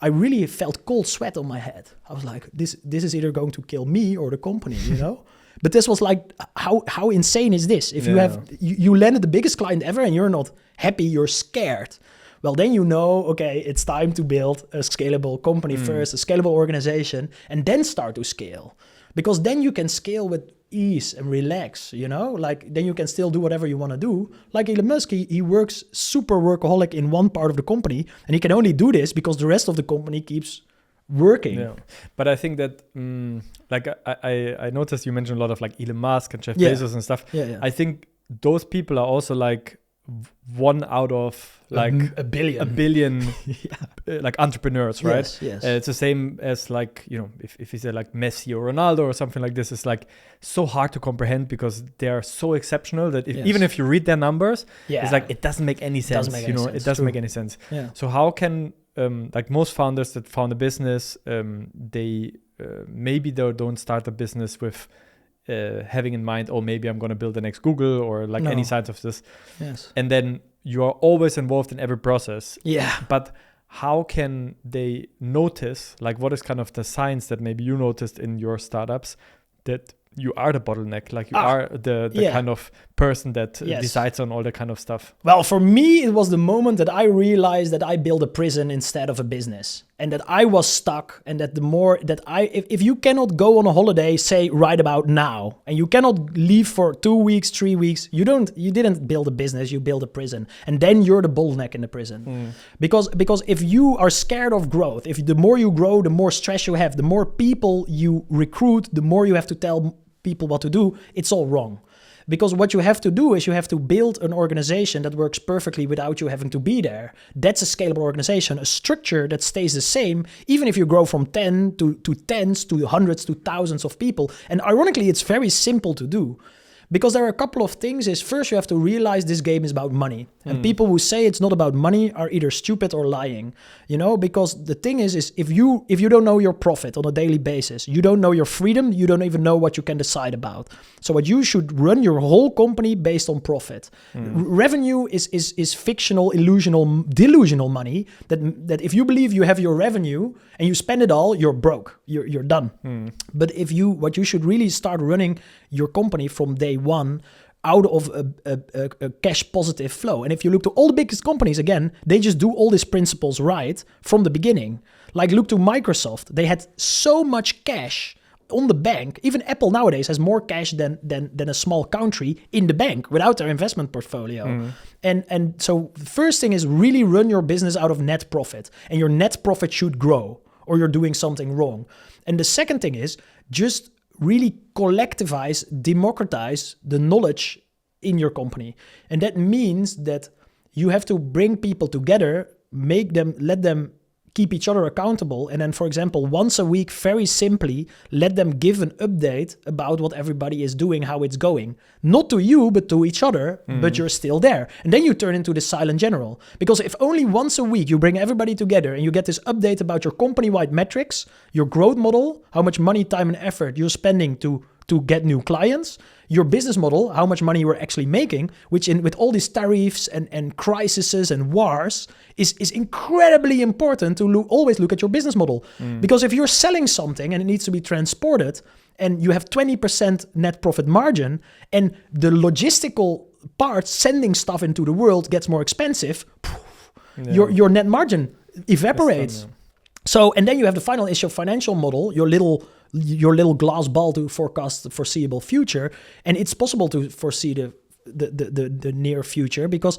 I really felt cold sweat on my head. I was like, this is either going to kill me or the company, you know? But this was like, how insane is this? If you landed the biggest client ever and you're not happy, you're scared. Well, then you know, okay, it's time to build a scalable company first, a scalable organization, and then start to scale. Because then you can scale with ease and relax, you know? Like, then you can still do whatever you want to do. Like Elon Musk, he works super workaholic in one part of the company, and he can only do this because the rest of the company keeps working. Yeah, but I think that, like, I noticed you mentioned a lot of like Elon Musk and Jeff Bezos and stuff. Yeah. I think those people are also like one out of like a billion like entrepreneurs, right? Yes. It's the same as like, you know, if you say like Messi or Ronaldo or something like this, it's like so hard to comprehend because they are so exceptional that even if you read their numbers, it's like it doesn't make any sense. It doesn't make any sense. Yeah. So how can like most founders that found a business, they maybe they don't start a business with having in mind, oh, maybe I'm going to build the next Google or like any sides of this. Yes. And then you are always involved in every process. Yeah. But how can they notice, like what is kind of the signs that maybe you noticed in your startups that you are the bottleneck, like you are the kind of person that decides on all that kind of stuff? Well, for me, it was the moment that I realized that I built a prison instead of a business, and that I was stuck, and that the more that if you cannot go on a holiday, say right about now, and you cannot leave for 2 weeks, 3 weeks, you didn't build a business, you build a prison, and then you're the bottleneck in the prison. Because if you are scared of growth, if the more you grow, the more stress you have, the more people you recruit, the more you have to tell people what to do, it's all wrong. Because what you have to do is you have to build an organization that works perfectly without you having to be there. That's a scalable organization, a structure that stays the same, even if you grow from 10 to tens to hundreds to thousands of people. And ironically, it's very simple to do. Because there are a couple of things. Is first, you have to realize this game is about money. And people who say it's not about money are either stupid or lying. You know, because the thing is if you don't know your profit on a daily basis, you don't know your freedom, you don't even know what you can decide about. So what you should run your whole company based on profit. Revenue is fictional, delusional money. That if you believe you have your revenue and you spend it all, you're broke. You're done. But what you should really start running your company from day one out of a cash positive flow. And if you look to all the biggest companies, again, they just do all these principles right from the beginning. Like look to Microsoft. They had so much cash on the bank. Even Apple nowadays has more cash than a small country in the bank without their investment portfolio. And so the first thing is really run your business out of net profit. And your net profit should grow or you're doing something wrong. And the second thing is just really collectivize, democratize the knowledge in your company. And that means that you have to bring people together, let them keep each other accountable. And then, for example, once a week, very simply, let them give an update about what everybody is doing, how it's going. Not to you, but to each other, but you're still there. And then you turn into the silent general. Because if only once a week you bring everybody together and you get this update about your company-wide metrics, your growth model, how much money, time, and effort you're spending to get new clients, your business model, how much money you are actually making, which with all these tariffs and crises and wars is incredibly important to always look at your business model. Because if you're selling something and it needs to be transported and you have 20% net profit margin and the logistical part, sending stuff into the world gets more expensive, your net margin evaporates. So, and then you have the final issue of financial model, your little glass ball to forecast the foreseeable future. And it's possible to foresee the near future because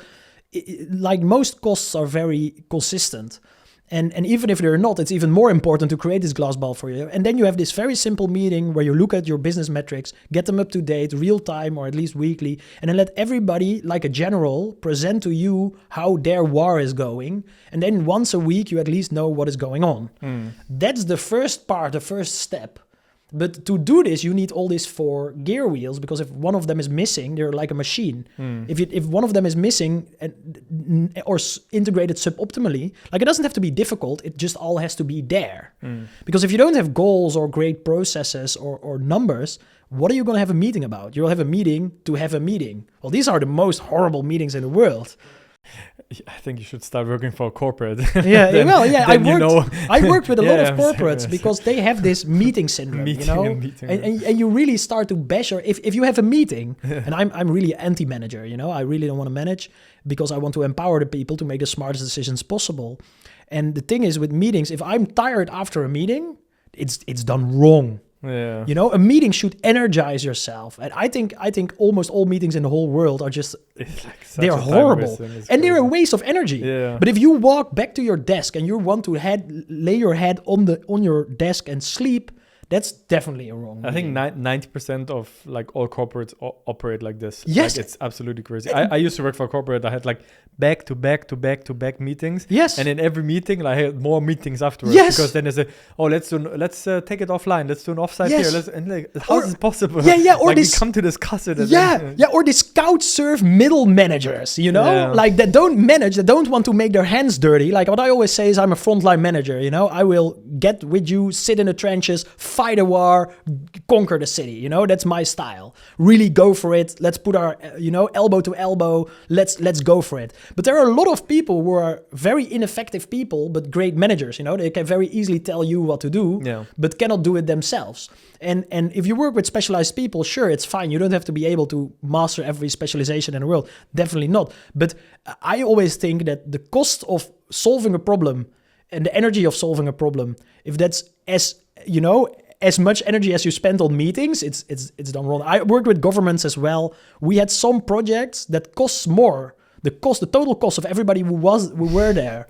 like most costs are very consistent. And even if they're not, it's even more important to create this glass ball for you. And then you have this very simple meeting where you look at your business metrics, get them up to date, real time, or at least weekly, and then let everybody, like a general, present to you how their war is going. And then once a week, you at least know what is going on. That's the first part, the first step. But to do this, you need all these 4 gear wheels, because if one of them is missing, they're like a machine. If one of them is missing or integrated suboptimally, like it doesn't have to be difficult, it just all has to be there. Because if you don't have goals or great processes or numbers, what are you going to have a meeting about? You'll have a meeting to have a meeting. Well, these are the most horrible meetings in the world. I think you should start working for a corporate. I worked with a lot of corporates because they have this meeting syndrome, and you really start to bash. Or if you have a meeting, and I'm really anti-manager, I really don't want to manage because I want to empower the people to make the smartest decisions possible. And the thing is with meetings, if I'm tired after a meeting, it's done wrong. Yeah. A meeting should energize yourself. And I think almost all meetings in the whole world are just, they're horrible. And they're a waste of energy. Yeah. But if you walk back to your desk and you want to lay your head on your desk and sleep, that's definitely a wrong meeting. I think 90% of like all corporates operate like this. Yes. Like, it's absolutely crazy. I used to work for a corporate. I had like back to back meetings. Yes. And in every meeting, I had more meetings afterwards. Yes. Because then there's let's take it offline. Let's do an offsite Yes. here. How is it possible? Yeah. Or like this, we come to discuss it. Or these couch surf middle managers, like that don't manage, that don't want to make their hands dirty. Like what I always say is I'm a frontline manager. I will get with you, sit in the trenches, fight a war, conquer the city. That's my style. Really go for it. Let's put our elbow to elbow. Let's go for it. But there are a lot of people who are very ineffective people, but great managers. They can very easily tell you what to do, but cannot do it themselves. And if you work with specialized people, sure, it's fine. You don't have to be able to master every specialization in the world. Definitely not. But I always think that the cost of solving a problem and the energy of solving a problem, if that's as much energy as you spend on meetings, it's done wrong. I worked with governments as well. We had some projects that costs more. The total cost of everybody who were there,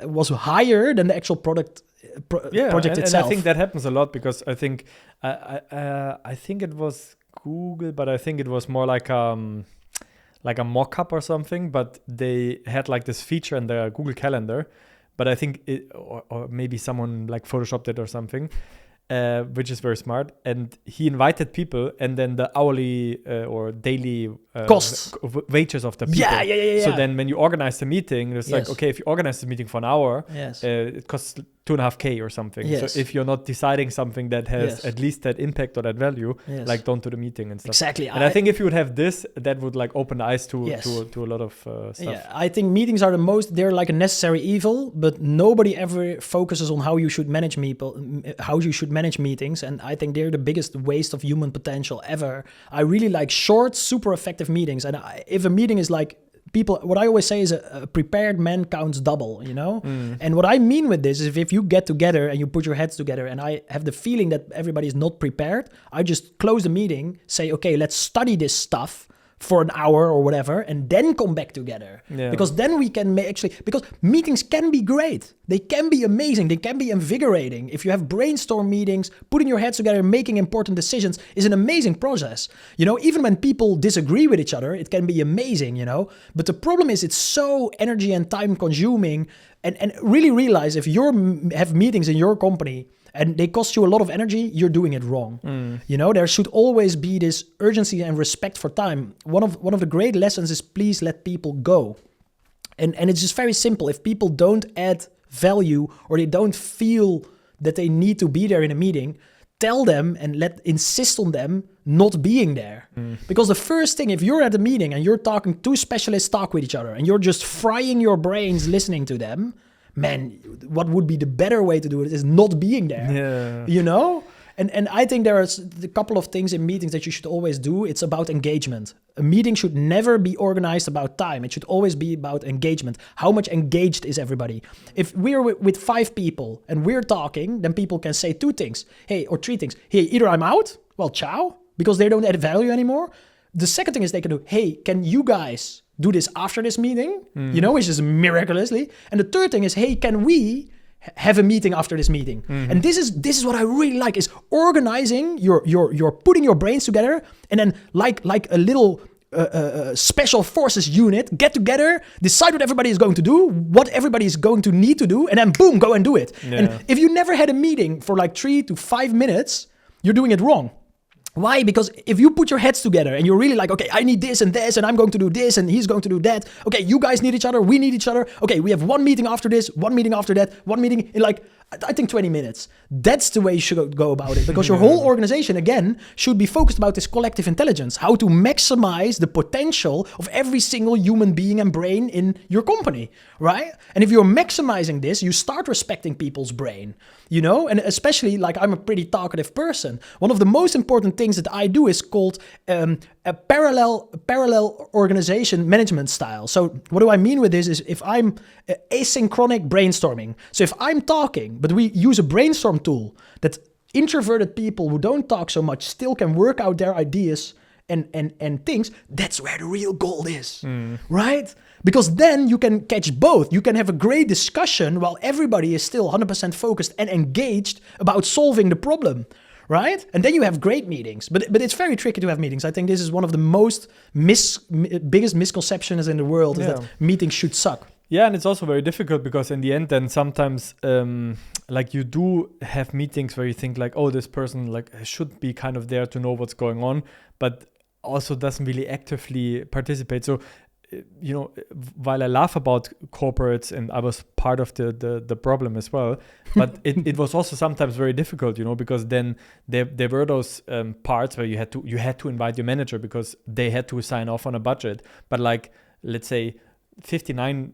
was higher than the actual project itself. And I think that happens a lot because I think I think it was Google, but I think it was more like a mock-up or something. But they had like this feature in their Google Calendar. But I think or maybe someone like photoshopped it or something, which is very smart. And he invited people, and then the hourly or daily costs, wages of the people. Yeah. So then when you organize the meeting, it's like, okay, if you organize the meeting for an hour, it costs 2.5K or something. Yes. So if you're not deciding something that has at least that impact or that value, like don't do the meeting and stuff. Exactly. And I think if you would have this, that would like open the eyes to a lot of stuff. Yeah, I think meetings are they're like a necessary evil, but nobody ever focuses on how you should manage people, how you should manage meetings. And I think they're the biggest waste of human potential ever. I really like short, super effective meetings. And if a meeting is like, what I always say is a prepared man counts double, And what I mean with this is if you get together and you put your heads together and I have the feeling that everybody is not prepared, I just close the meeting, say, okay, let's study this stuff for an hour or whatever, and then come back together. Yeah. Because then we can because meetings can be great. They can be amazing. They can be invigorating. If you have brainstorm meetings, putting your heads together, making important decisions is an amazing process. Even when people disagree with each other, it can be amazing, But the problem is it's so energy and time consuming, and really realize if you have meetings in your company and they cost you a lot of energy, you're doing it wrong. There should always be this urgency and respect for time. One of the great lessons is please let people go. And it's just very simple. If people don't add value or they don't feel that they need to be there in a meeting, tell them and insist on them not being there. Because the first thing, if you're at a meeting and you're talking, two specialists talk with each other and you're just frying your brains listening to them, man, what would be the better way to do it is not being there, And I think there are a couple of things in meetings that you should always do. It's about engagement. A meeting should never be organized about time. It should always be about engagement. How much engaged is everybody? If we're with 5 people and we're talking, then people can say 2 things, or 3 things. Hey, either I'm out, well, ciao, because they don't add value anymore. The second thing is they can do, hey, can you guys do this after this meeting? Which is miraculously. And the third thing is, hey, can we have a meeting after this meeting? And this is what I really like, is organizing you're putting your brains together, and then like a little special forces unit get together, decide what everybody is going to do, what everybody is going to need to do, and then boom, go and do it. Yeah. And if you never had a meeting for like 3 to 5 minutes, you're doing it wrong. Why? Because if you put your heads together and you're really like, okay, I need this, and I'm going to do this, and he's going to do that. Okay, you guys need each other, we need each other. Okay, we have one meeting after this, one meeting after that, one meeting in like, I think 20 minutes. That's the way you should go about it, because your whole organization, again, should be focused about this collective intelligence, how to maximize the potential of every single human being and brain in your company, right? And if you're maximizing this, you start respecting people's brain, you know? And especially, like, I'm a pretty talkative person. One of the most important things that I do is called a parallel organization management style. So what do I mean with this is if I'm asynchronic brainstorming. So if I'm talking, but we use a brainstorm tool that introverted people who don't talk so much still can work out their ideas and things, that's where the real gold is, right? Because then you can catch both. You can have a great discussion while everybody is still 100% focused and engaged about solving the problem, right? And then you have great meetings. But it's very tricky to have meetings. I think this is one of the most biggest misconceptions in the world, is that meetings should suck. Yeah, and it's also very difficult because in the end, then sometimes like you do have meetings where you think like, oh, this person like should be kind of there to know what's going on, but also doesn't really actively participate. So, you know, while I laugh about corporates, and I was part of the problem as well, but it was also sometimes very difficult, you know, because then there were those parts where you had to invite your manager because they had to sign off on a budget. But like, let's say 59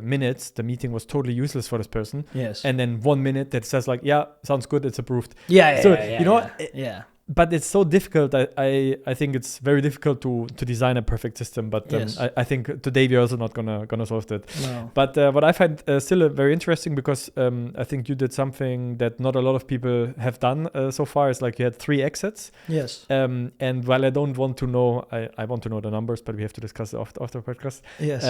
minutes, the meeting was totally useless for this person. Yes. And then 1 minute that says like, yeah, sounds good, it's approved. Yeah. But it's so difficult. I think it's very difficult to design a perfect system. But Yes. I think today we're also not gonna solve that. No. But what I find still very interesting, because I think you did something that not a lot of people have done so far. Is like you had 3 exits. Yes. And while I don't want to know, I want to know the numbers, but we have to discuss it after the podcast. Yes.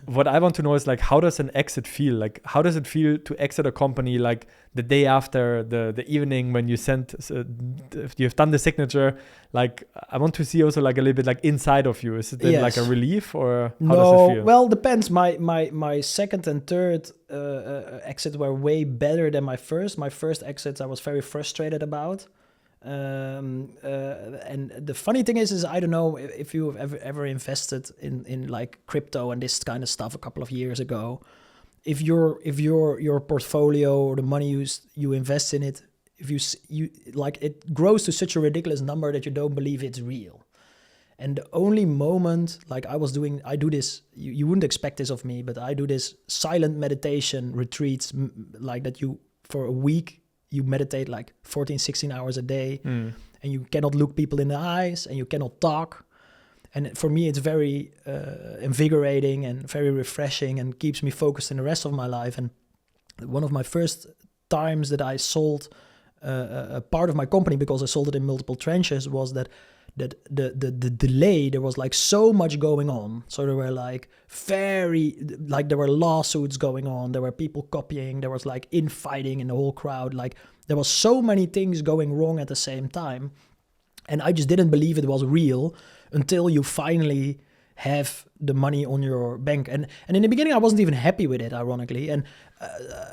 What I want to know is like, how does an exit feel? Like, how does it feel to exit a company like the day after the evening when you you've done the signature? Like, I want to see also like a little bit like inside of you. Is it then like a relief, or how does it feel? Well, depends. My second and third exit were way better than my first. My first exits I was very frustrated about. And the funny thing is I don't know if you have ever invested in like crypto and this kind of stuff a couple of years ago. If your portfolio or the money you invest in it, if you like, it grows to such a ridiculous number that you don't believe it's real. And the only moment, like I do this, you wouldn't expect this of me, but I do this silent meditation retreats, like that you, for a week, you meditate like 14, 16 hours a day, and you cannot look people in the eyes and you cannot talk. And for me, it's very invigorating and very refreshing and keeps me focused in the rest of my life. And one of my first times that I sold a part of my company, because I sold it in multiple tranches, was that the delay, there was like so much going on. So there were like there were lawsuits going on. There were people copying. There was like infighting in the whole crowd. Like there was so many things going wrong at the same time. And I just didn't believe it was real until you finally have the money on your bank. And in the beginning, I wasn't even happy with it, ironically. And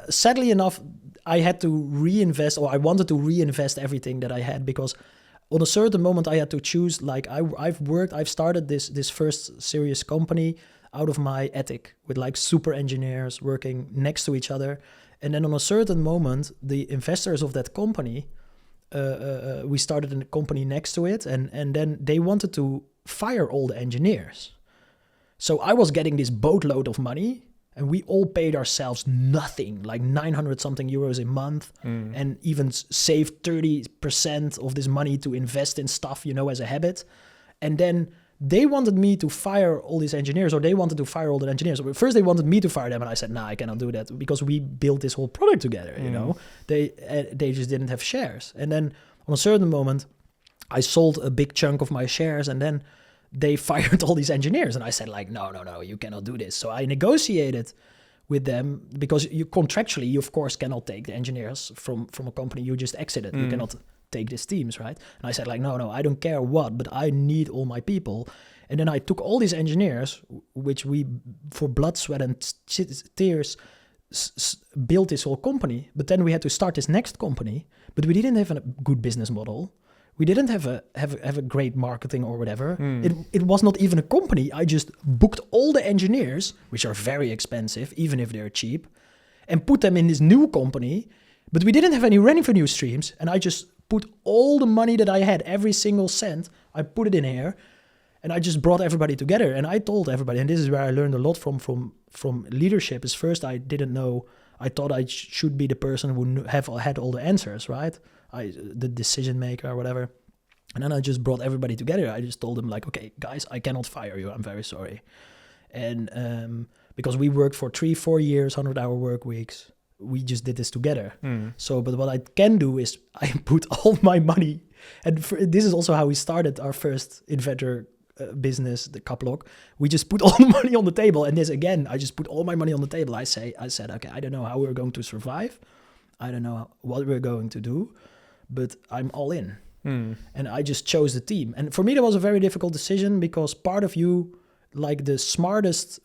sadly enough, I had to reinvest, or I wanted to reinvest everything that I had, because on a certain moment I had to choose. Like I've started this first serious company out of my attic with like super engineers working next to each other. And then on a certain moment, the investors of that company, we started a company next to it, and then they wanted to fire all the engineers. So I was getting this boatload of money, and we all paid ourselves nothing, like 900 something euros a month, and even saved 30% of this money to invest in stuff, you know, as a habit. And then they wanted me to fire all these engineers, or they wanted to fire all the engineers. First, they wanted me to fire them, and I said, "Nah, I cannot do that, because we built this whole product together." You know, they just didn't have shares. And then on a certain moment, I sold a big chunk of my shares, and then they fired all these engineers, and I said, "Like, no, you cannot do this." So I negotiated with them, because you contractually, you of course cannot take the engineers from a company you just exited. You cannot take these teams, right? And I said, like, no, I don't care what, but I need all my people. And then I took all these engineers, which we, for blood, sweat, and tears, built this whole company. But then we had to start this next company. But we didn't have a good business model. We didn't have a great marketing or whatever. It was not even a company. I just booked all the engineers, which are very expensive, even if they're cheap, and put them in this new company. But we didn't have any revenue streams. And I just put all the money that I had, every single cent, I put it in here. And I just brought everybody together. And I told everybody, and this is where I learned a lot from leadership, is first I didn't know, I thought I should be the person who had all the answers, right? The decision maker or whatever. And then I just brought everybody together. I just told them like, okay, guys, I cannot fire you. I'm very sorry. And because we worked for 3-4 years, 100-hour work weeks, we just did this together. So, but what I can do is I put all my money, and this is also how we started our first inventor business, the Kaplock. We just put all the money on the table. And this again, I just put all my money on the table. I said, okay, I don't know how we're going to survive. I don't know what we're going to do, but I'm all in. And I just chose the team. And for me, that was a very difficult decision, because part of you, like the smartest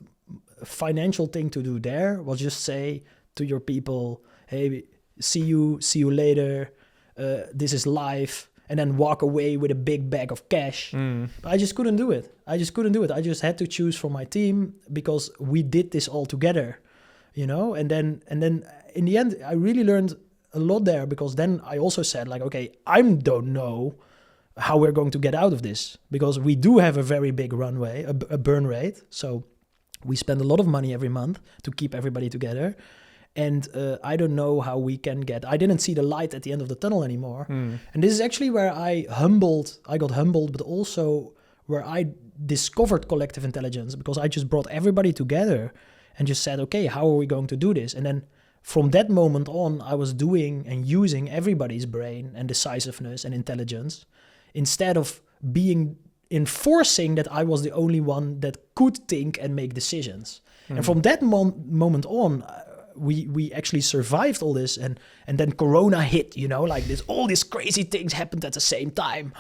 financial thing to do there was just say to your people, hey, see you later. This is life. And then walk away with a big bag of cash. But I just couldn't do it. I just had to choose from my team, because we did this all together, And then in the end, I really learned a lot there, because then I also said like, okay, I don't know how we're going to get out of this, because we do have a very big runway, a burn rate. So we spend a lot of money every month to keep everybody together. And I don't know how we can I didn't see the light at the end of the tunnel anymore. And this is actually where I got humbled, but also where I discovered collective intelligence, because I just brought everybody together and just said, okay, how are we going to do this? And then from that moment on, I was doing and using everybody's brain and decisiveness and intelligence, instead of enforcing that I was the only one that could think and make decisions. And from that moment on, we actually survived all this, and then Corona hit, like all these crazy things happened at the same time.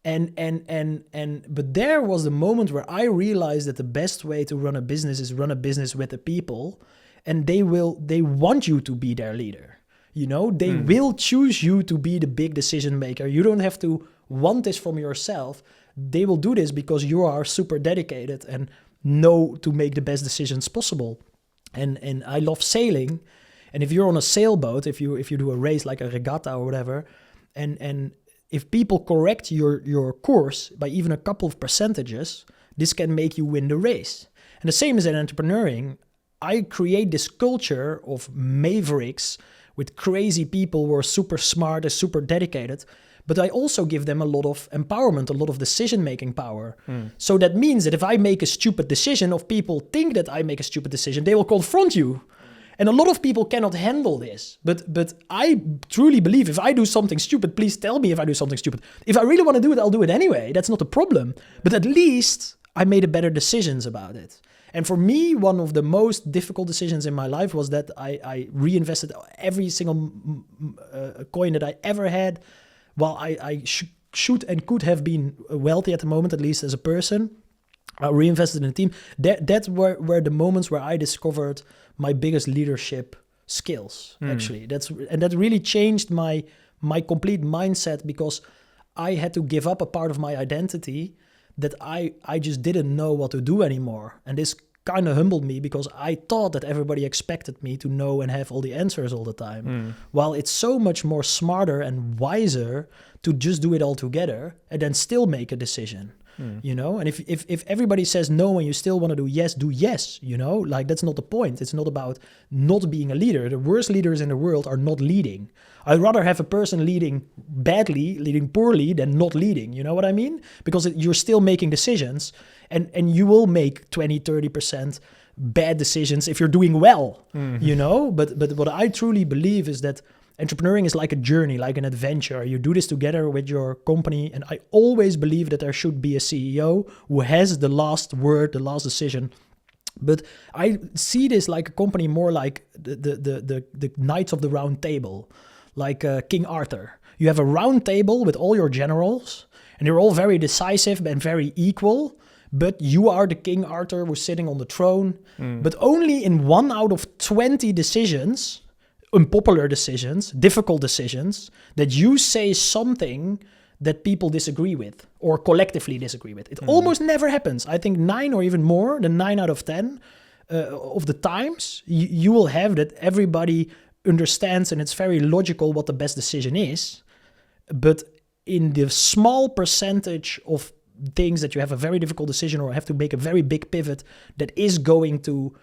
But there was the moment where I realized that the best way to run a business is run a business with the people, and they want you to be their leader. They will choose you to be the big decision maker. You don't have to want this from yourself. They will do this because you are super dedicated and know to make the best decisions possible. And I love sailing. And if you're on a sailboat, if you do a race like a regatta or whatever, and if people correct your course by even a couple of percentages, this can make you win the race. And the same as in entrepreneuring, I create this culture of mavericks with crazy people who are super smart and super dedicated, but I also give them a lot of empowerment, a lot of decision-making power. So that means that if I make a stupid decision, or people think that I make a stupid decision, they will confront you. And a lot of people cannot handle this. But I truly believe if I do something stupid, please tell me if I do something stupid. If I really want to do it, I'll do it anyway. That's not a problem. But at least I made a better decisions about it. And for me, one of the most difficult decisions in my life was that I reinvested every single coin that I ever had. While I should and could have been wealthy at the moment, at least as a person, I reinvested in a team. That were the moments where I discovered my biggest leadership skills, actually. That really changed my complete mindset, because I had to give up a part of my identity that I just didn't know what to do anymore. And this kind of humbled me, because I thought that everybody expected me to know and have all the answers all the time. While it's so much more smarter and wiser to just do it all together and then still make a decision. And if everybody says no and you still want to do yes, like that's not the point. It's not about not being a leader. The worst leaders in the world are not leading. I'd rather have a person leading badly, leading poorly, than not leading. You know what I mean? Because you're still making decisions, and you will make 20-30% bad decisions if you're doing well, But what I truly believe is that entrepreneuring is like a journey, like an adventure. You do this together with your company. And I always believe that there should be a CEO who has the last word, the last decision. But I see this like a company more like the Knights of the Round Table. like King Arthur. You have a round table with all your generals, and they're all very decisive and very equal, but you are the King Arthur who's sitting on the throne. But only in 1 out of 20 decisions, unpopular decisions, difficult decisions, that you say something that people disagree with or collectively disagree with. It almost never happens. I think 9 or even more than 9 out of 10 of the times, you will have that everybody understands and it's very logical what the best decision is. But in the small percentage of things that you have a very difficult decision or have to make a very big pivot that is going to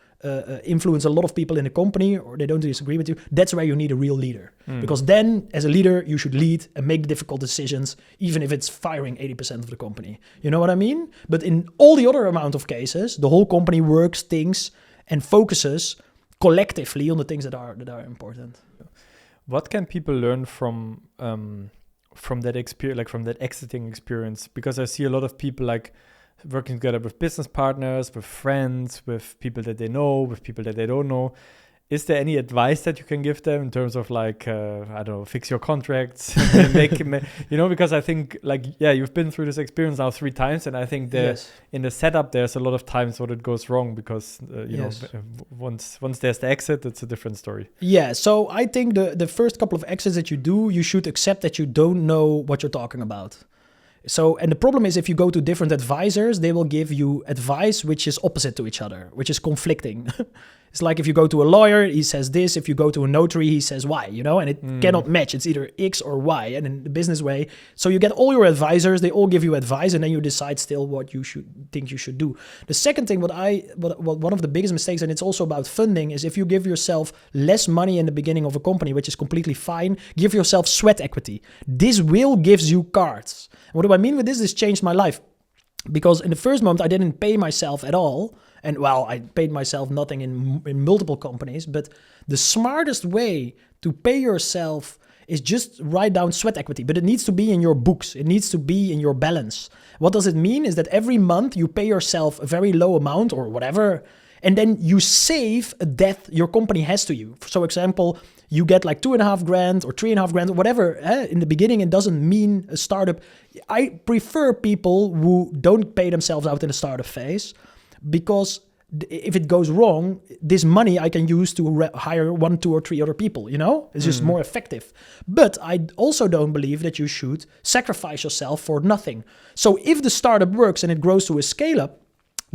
influence a lot of people in the company or they don't disagree with you, that's where you need a real leader. Because then, as a leader, you should lead and make difficult decisions, even if it's firing 80% of the company. You know what I mean? But in all the other amount of cases, the whole company works, thinks, and focuses collectively on the things that are important. What can people learn from that experience, like from that exiting experience? Because I see a lot of people like working together with business partners, with friends, with people that they know, with people that they don't know. Is there any advice that you can give them in terms of like, I don't know, fix your contracts, because I think like, you've been through this experience now 3 times. And I think in the setup, there's a lot of times what it goes wrong because, once there's the exit, it's a different story. Yeah. So I think the first couple of exits that you do, you should accept that you don't know what you're talking about. So, and the problem is if you go to different advisors, they will give you advice which is opposite to each other, which is conflicting. It's like if you go to a lawyer, he says this. If you go to a notary, he says Y, and it cannot match. It's either X or Y. And in the business way, so you get all your advisors, they all give you advice, and then you decide still what you think you should do. The second thing, what one of the biggest mistakes, and it's also about funding, is if you give yourself less money in the beginning of a company, which is completely fine, give yourself sweat equity. This will gives you cards. What do I mean with this? This changed my life. Because in the first month, I didn't pay myself at all. And I paid myself nothing in multiple companies. But the smartest way to pay yourself is just write down sweat equity. But it needs to be in your books. It needs to be in your balance. What does it mean? Is that every month you pay yourself a very low amount or whatever. And then you save a debt your company has to you. So, example, you get like 2.5 grand or 3.5 grand or whatever. In the beginning, it doesn't mean a startup. I prefer people who don't pay themselves out in the startup phase, because if it goes wrong, this money I can use to hire 1, 2, or 3 other people, It's just more effective. But I also don't believe that you should sacrifice yourself for nothing. So if the startup works and it grows to a scale up,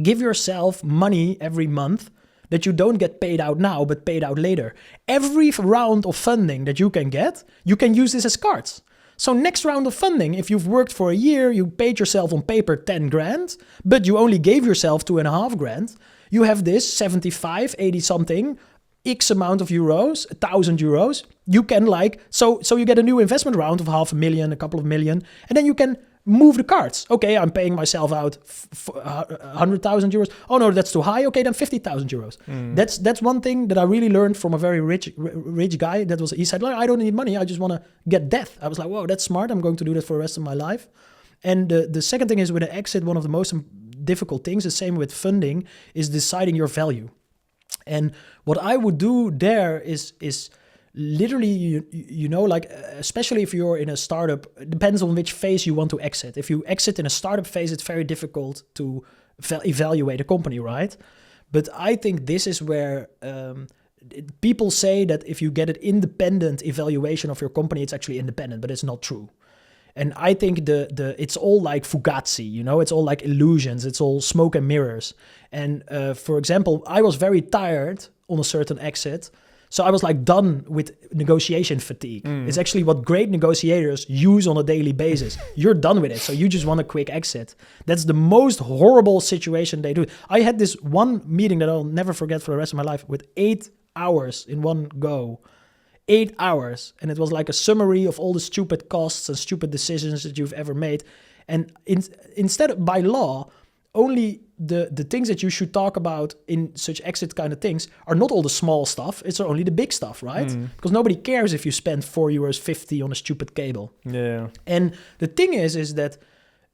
give yourself money every month that you don't get paid out now, but paid out later. Every round of funding that you can get, you can use this as cards. So next round of funding, if you've worked for a year, you paid yourself on paper 10 grand, but you only gave yourself 2.5 grand, you have this 75, 80 something, X amount of euros, 1,000 euros. You can so you get a new investment round of 500,000, a couple of million, and then you can move the cards. Okay, I'm paying myself out 100,000 euros. Oh no, that's too high. Okay, then 50,000 euros. That's one thing that I really learned from a very rich guy. He said, I don't need money. I just want to get death. I was like, whoa, that's smart. I'm going to do that for the rest of my life. And the second thing is with an exit, one of the most difficult things, the same with funding, is deciding your value. And what I would do there is literally, especially if you're in a startup, it depends on which phase you want to exit. If you exit in a startup phase, it's very difficult to evaluate a company, right? But I think this is where people say that if you get an independent evaluation of your company, it's actually independent, but it's not true. And I think it's all like fugazi, it's all like illusions, it's all smoke and mirrors. And for example, I was very tired on a certain exit. So I was done with negotiation fatigue. It's actually what great negotiators use on a daily basis. You're done with it, so you just want a quick exit. That's the most horrible situation they do. I had this one meeting that I'll never forget for the rest of my life with 8 hours in one go. 8 hours. And it was like a summary of all the stupid costs and stupid decisions that you've ever made. And instead of, by law, only the things that you should talk about in such exit kind of things are not all the small stuff. It's only the big stuff, right? Because nobody cares if you spend €4.50 on a stupid cable. Yeah. And the thing is that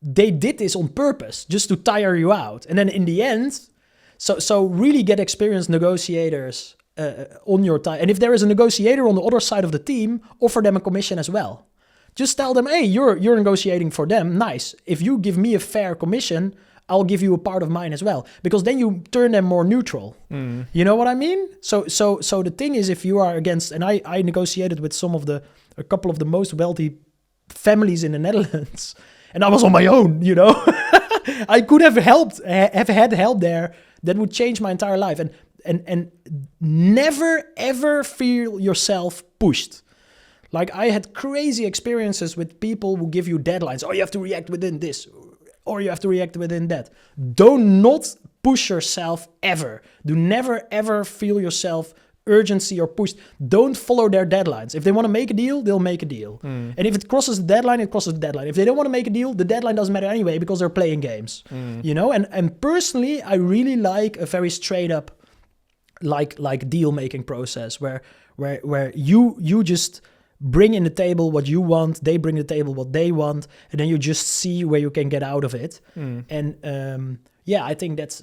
they did this on purpose just to tire you out. And then in the end, so really get experienced negotiators on your time. And if there is a negotiator on the other side of the team, offer them a commission as well. Just tell them, hey, you're negotiating for them. Nice. If you give me a fair commission, I'll give you a part of mine as well. Because then you turn them more neutral. You know what I mean? So the thing is, if you are against, and I negotiated with a couple of the most wealthy families in the Netherlands, and I was on my own, you know. I could have had help there that would change my entire life. And never ever feel yourself pushed. Like, I had crazy experiences with people who give you deadlines. Oh, you have to react within this, or you have to react within that. Do not push yourself ever. Do never ever feel yourself urgency or pushed. Don't follow their deadlines. If they want to make a deal, they'll make a deal. And if it crosses the deadline, it crosses the deadline. If they don't want to make a deal, the deadline doesn't matter anyway, because they're playing games. You know, and personally, I really like a very straight up like deal making process where you just bring in the table what you want, they bring the table what they want, and then you just see where you can get out of it. And yeah, I think that's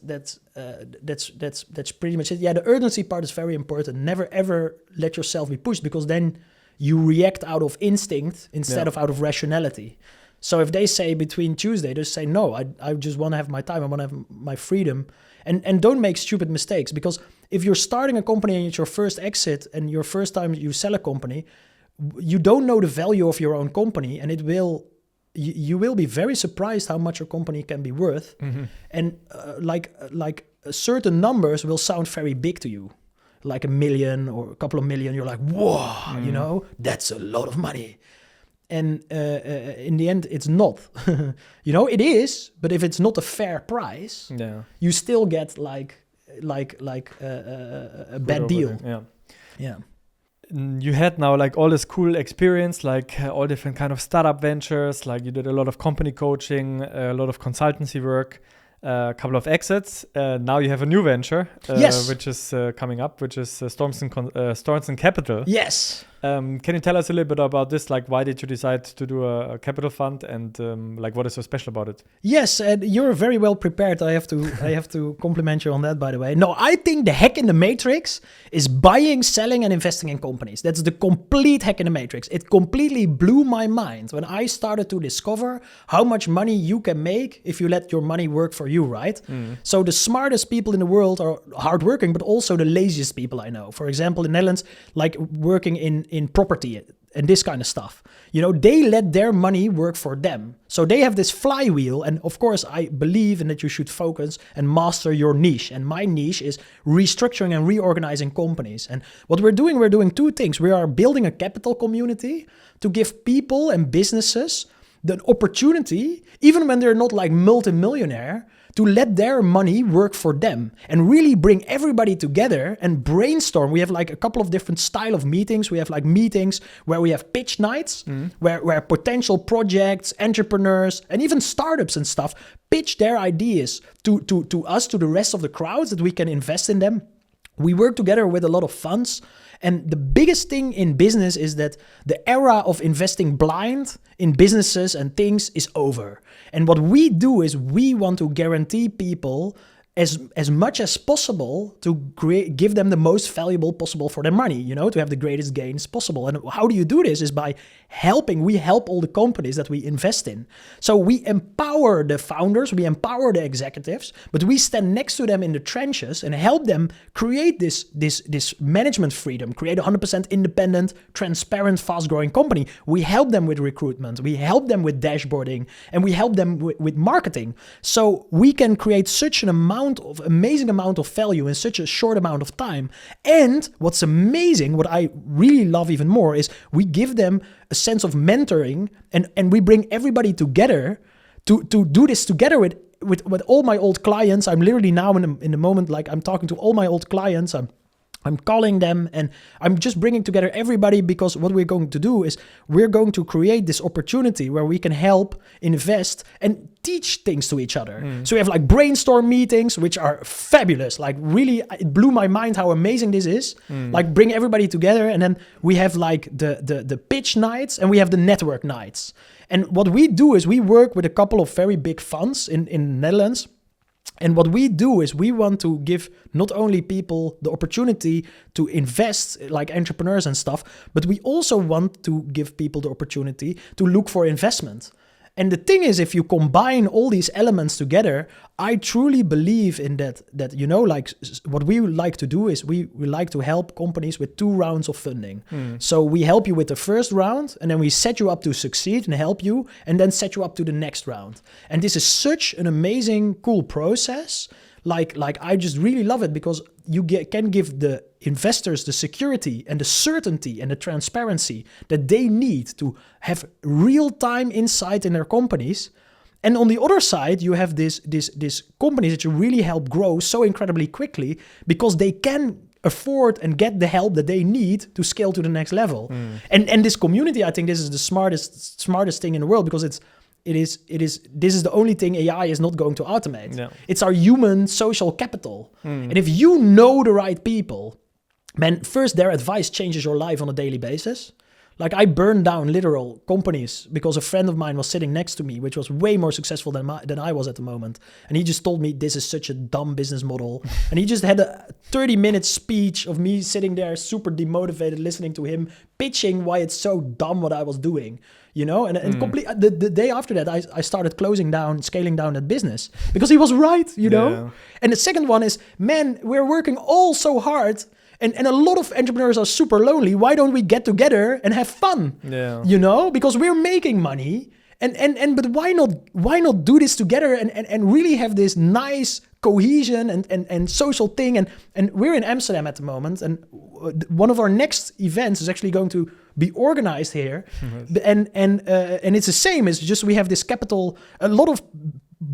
pretty much it. Yeah, the urgency part is very important. Never ever let yourself be pushed, because then you react out of instinct instead of out of rationality. So if they say between Tuesday, just say no. I just want to have my time. I want to have my freedom, and don't make stupid mistakes, because if you're starting a company and it's your first exit and your first time you sell a company, you don't know the value of your own company, and you will be very surprised how much your company can be worth. And like certain numbers will sound very big to you, like $1 million or a couple of million. You're like, whoa, you know, that's a lot of money. And in the end, it's not. You know, it is, but if it's not a fair price, you still get like a bad deal. Yeah. You had now like all this cool experience, like all different kind of startup ventures, like you did a lot of company coaching, a lot of consultancy work, a couple of exits. Now you have a new venture, which is coming up, which is Stormson Capital. Yes. Can you tell us a little bit about this? Like, why did you decide to do a capital fund, and like, what is so special about it? Yes, and you're very well prepared. I have to compliment you on that, by the way. No, I think the hack in the matrix is buying, selling, and investing in companies. That's the complete hack in the matrix. It completely blew my mind when I started to discover how much money you can make if you let your money work for you, right? So the smartest people in the world are hardworking, but also the laziest people I know. For example, in the Netherlands, like working in property and this kind of stuff. You know, they let their money work for them. So they have this flywheel. And of course, I believe in that you should focus and master your niche. And my niche is restructuring and reorganizing companies. And what we're doing two things. We are building a capital community to give people and businesses the opportunity, even when they're not like multimillionaire, to let their money work for them and really bring everybody together and brainstorm. We have like a couple of different style of meetings. We have like meetings where we have pitch nights, where potential projects, entrepreneurs, and even startups and stuff pitch their ideas to us, to the rest of the crowds, that we can invest in them. We work together with a lot of funds. And the biggest thing in business is that the era of investing blind in businesses and things is over. And what we do is we want to guarantee people as much as possible to give them the most valuable possible for their money, you know, to have the greatest gains possible. And how do you do this is by we help all the companies that we invest in. So we empower the founders, we empower the executives, but we stand next to them in the trenches and help them create this management freedom, create a 100% independent, transparent, fast-growing company. We help them with recruitment, we help them with dashboarding, and we help them with marketing. So we can create such an amazing amount of value in such a short amount of time. And what's amazing, what I really love even more, is we give them a sense of mentoring, and we bring everybody together to do this together with all my old clients. I'm literally now in the moment, like I'm talking to all my old clients. I'm calling them and I'm just bringing together everybody, because what we're going to do is we're going to create this opportunity where we can help, invest, and teach things to each other. So we have like brainstorm meetings, which are fabulous. Like really, it blew my mind how amazing this is. Like bring everybody together. And then we have like the pitch nights and we have the network nights. And what we do is we work with a couple of very big funds in the Netherlands. And what we do is we want to give not only people the opportunity to invest like entrepreneurs and stuff, but we also want to give people the opportunity to look for investment. And the thing is, if you combine all these elements together, I truly believe in that, like what we like to do is we like to help companies with 2 rounds of funding. So we help you with the first round, and then we set you up to succeed and help you, and then set you up to the next round. And this is such an amazing, cool process. Like I just really love it, because you can give the investors the security and the certainty and the transparency that they need to have real-time insight in their companies. And on the other side, you have this companies that you really help grow so incredibly quickly, because they can afford and get the help that they need to scale to the next level. And this community, I think this is the smartest thing in the world, because this is the only thing AI is not going to automate. Yeah. It's our human social capital. And if you know the right people, man, first their advice changes your life on a daily basis. Like I burned down literal companies because a friend of mine was sitting next to me, which was way more successful than I was at the moment. And he just told me this is such a dumb business model. And he just had a 30-minute speech of me sitting there super demotivated, listening to him pitching why it's so dumb what I was doing. You know, and the day after that, I started scaling down that business, because he was right, you know. Yeah. And the second one is, man, we're working all so hard, and a lot of entrepreneurs are super lonely. Why don't we get together and have fun? Yeah. You know, because we're making money, but why not do this together and really have this nice cohesion and social thing, and we're in Amsterdam at the moment, and one of our next events is actually going to be organized here. And it's the same. It's just we have this capital. A lot of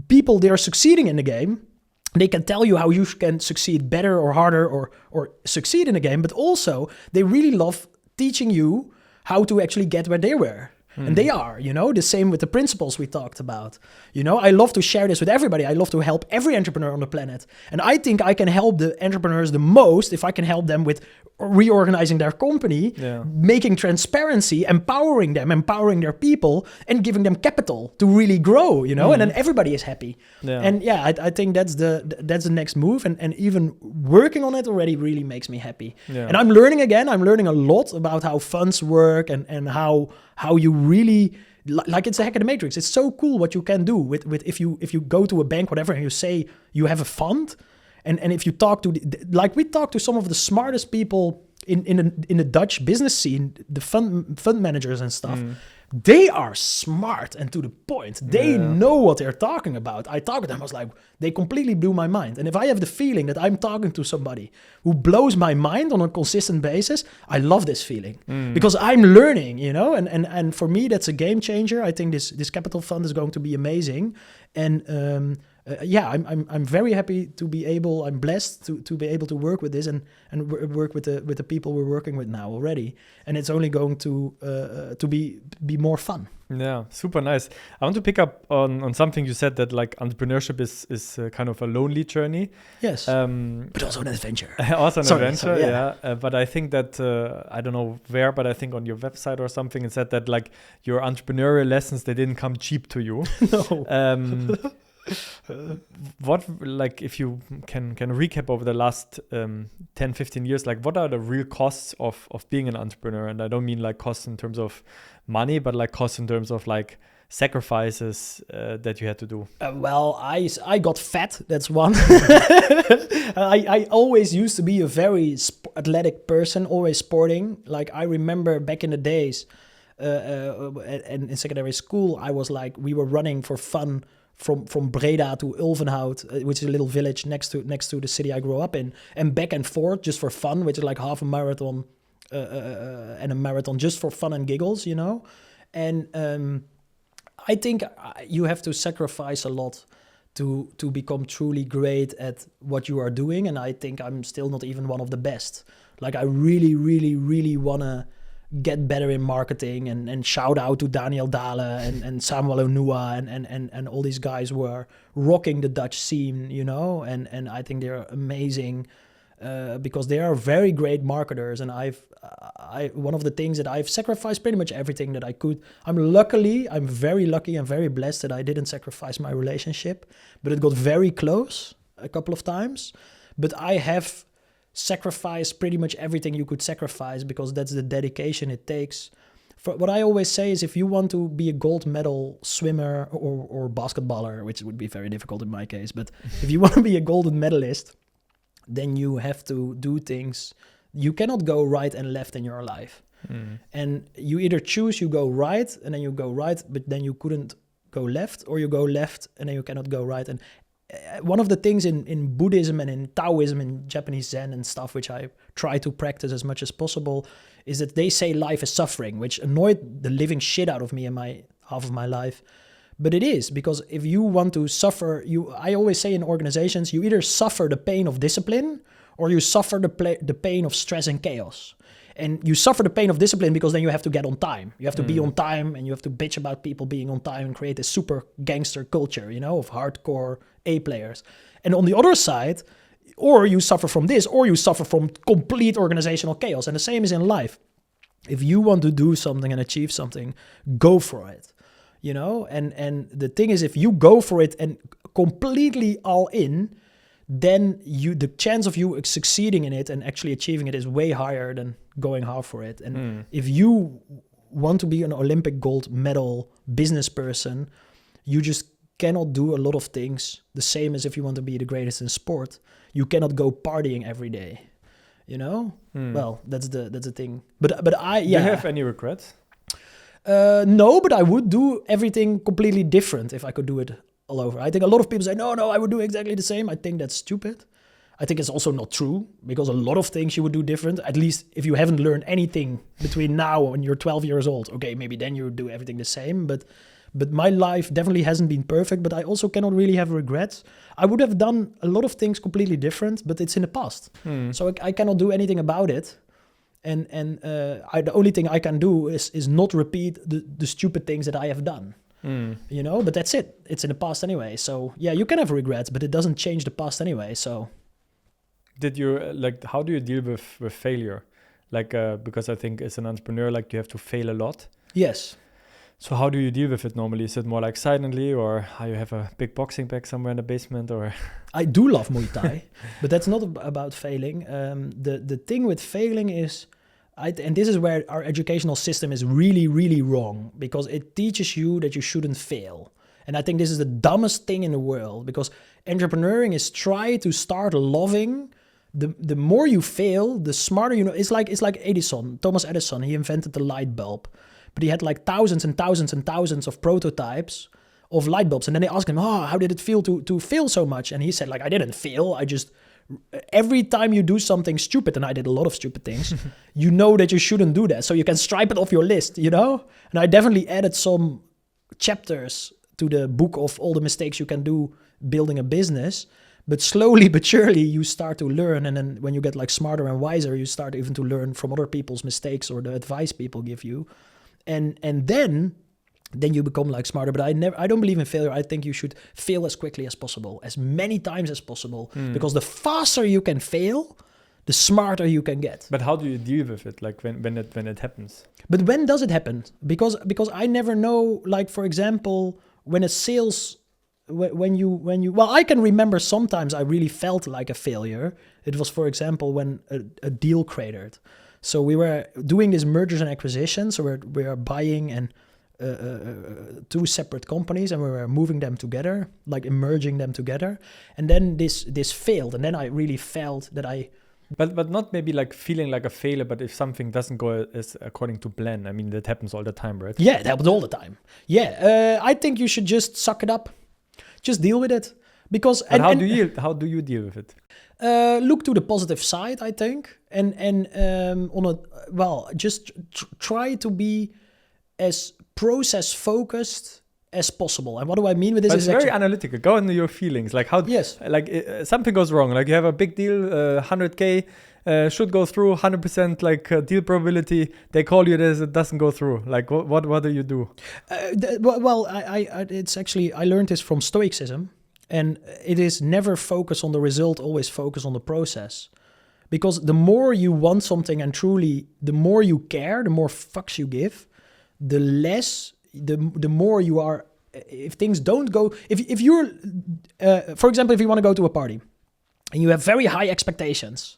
people, they are succeeding in the game. They can tell you how you can succeed better or harder or succeed in the game, but also they really love teaching you how to actually get where they were. And they are, you know, the same with the principles we talked about. You know, I love to share this with everybody. I love to help every entrepreneur on the planet. And I think I can help the entrepreneurs the most if I can help them with reorganizing their company, making transparency, empowering them, empowering their people, and giving them capital to really grow, you know, and then everybody is happy. Yeah. And I think that's the next move. And even working on it already really makes me happy. Yeah. And I'm learning a lot about how funds work and how you really, like it's a hack of the matrix. It's so cool what you can do with if you go to a bank, whatever, and you say you have a fund, and if you talk to we talk to some of the smartest people in the Dutch business scene, the fund managers and stuff. They are smart and to the point. They know what they're talking about. I talk to them, I was like, they completely blew my mind. And if I have the feeling that I'm talking to somebody who blows my mind on a consistent basis, I love this feeling because I'm learning, you know, and for me, that's a game changer. I think this capital fund is going to be amazing. And I'm very happy to be able. I'm blessed to be able to work with this and work with the people we're working with now already. And it's only going to be more fun. Yeah, super nice. I want to pick up on something you said, that like entrepreneurship is kind of a lonely journey. Yes, but also an adventure. Yeah. But I think that I don't know where, but I think on your website or something it said that like your entrepreneurial lessons, they didn't come cheap to you. No. What, like, if you can recap over the last 10-15 years, like what are the real costs of being an entrepreneur? And I don't mean like costs in terms of money, but like costs in terms of like sacrifices that you had to do. Well, I got fat, that's one. I always used to be a very athletic person, always sporting. Like I remember back in the days and in secondary school, I was like, we were running for fun from Breda to Ulvenhout, which is a little village next to the city I grew up in, and back and forth just for fun, which is like half a marathon and a marathon just for fun and giggles, you know. And I think you have to sacrifice a lot to become truly great at what you are doing, and I think I'm still not even one of the best. Like I really, really, really wanna get better in marketing and shout out to Daniel Dale and Samuel Onua and all these guys who are rocking the Dutch scene, you know, and I think they're amazing because they are very great marketers, and one of the things that I've sacrificed pretty much everything that I could. I'm very lucky and very blessed that I didn't sacrifice my relationship, but it got very close a couple of times. But I have sacrificed pretty much everything you could sacrifice, because that's the dedication it takes. For what I always say is, if you want to be a gold medal swimmer or basketballer, which would be very difficult in my case, but if you want to be a golden medalist, then you have to do things. You cannot go right and left in your life. And you either choose, you go right, and then you go right, but then you couldn't go left, or you go left, and then you cannot go right. And one of the things in Buddhism and in Taoism and Japanese Zen and stuff, which I try to practice as much as possible, is that they say life is suffering, which annoyed the living shit out of me in my half of my life. But it is, because if you want to suffer, I always say in organizations, you either suffer the pain of discipline, or you suffer the pain of stress and chaos. And you suffer the pain of discipline because then you have to get on time. You have to be on time, and you have to bitch about people being on time and create a super gangster culture, of hardcore A players. And on the other side, or you suffer from this, or you suffer from complete organizational chaos. And the same is in life. If you want to do something and achieve something, go for it. And the thing is, if you go for it and completely all in, then the chance of you succeeding in it and actually achieving it is way higher than going half for it. And if you want to be an Olympic gold medal business person, you just cannot do a lot of things the same as if you want to be the greatest in sport. You cannot go partying every day, Well, that's the thing. But Do you have any regrets? No, but I would do everything completely different if I could do it all over. I think a lot of people say, no, I would do exactly the same. I think that's stupid. I think it's also not true, because a lot of things you would do different. At least if you haven't learned anything between now and you're 12 years old, okay, maybe then you would do everything the same. But my life definitely hasn't been perfect, but I also cannot really have regrets. I would have done a lot of things completely different, but it's in the past. So I cannot do anything about it. And the only thing I can do is not repeat the stupid things that I have done. But that's it. It's in the past anyway. So yeah, you can have regrets, but it doesn't change the past anyway. So did you how do you deal with failure? Because I think as an entrepreneur, you have to fail a lot. Yes. So how do you deal with it normally? Is it more silently, or how you have a big boxing bag somewhere in the basement, or? I do love Muay Thai, but that's not about failing. The thing with failing is, and this is where our educational system is really, really wrong, because it teaches you that you shouldn't fail. And I think this is the dumbest thing in the world, because entrepreneuring is try to start loving. The more you fail, the smarter you know. It's like Thomas Edison. He invented the light bulb, but he had thousands and thousands and thousands of prototypes of light bulbs. And then they asked him, how did it feel to fail so much? And he said, I didn't fail. I just, every time you do something stupid, and I did a lot of stupid things, you know that you shouldn't do that. So you can stripe it off your list, And I definitely added some chapters to the book of all the mistakes you can do building a business. But slowly but surely you start to learn. And then when you get smarter and wiser, you start even to learn from other people's mistakes or the advice people give you. And then you become smarter. But I don't believe in failure. I think you should fail as quickly as possible, as many times as possible, because the faster you can fail, the smarter you can get. But how do you deal with it? When it happens? But when does it happen? Because I never know. For example, when a sales, when you well, I can remember sometimes I really felt like a failure. It was, for example, when a deal cratered. So we were doing this mergers and acquisitions. So we are buying and two separate companies, and we were moving them together, merging them together. And then this failed, and then I really felt that I. But not maybe feeling like a failure, but if something doesn't go as according to plan. I mean, that happens all the time, right? Yeah, it happens all the time. Yeah, I think you should just suck it up, just deal with it. Because how do you deal with it? Look to the positive side, I think, and just try to be as process focused as possible. And what do I mean with this? It's very analytical. Go into your feelings. Yes. Something goes wrong. You have a big deal, 100K should go through, 100% deal probability. They call you this, it doesn't go through. What do you do? It's actually, I learned this from Stoicism, and it is never focus on the result, always focus on the process. Because the more you want something and truly, the more you care, the more fucks you give, the less, the more you are, if things don't go, if you're, for example, if you want to go to a party and you have very high expectations,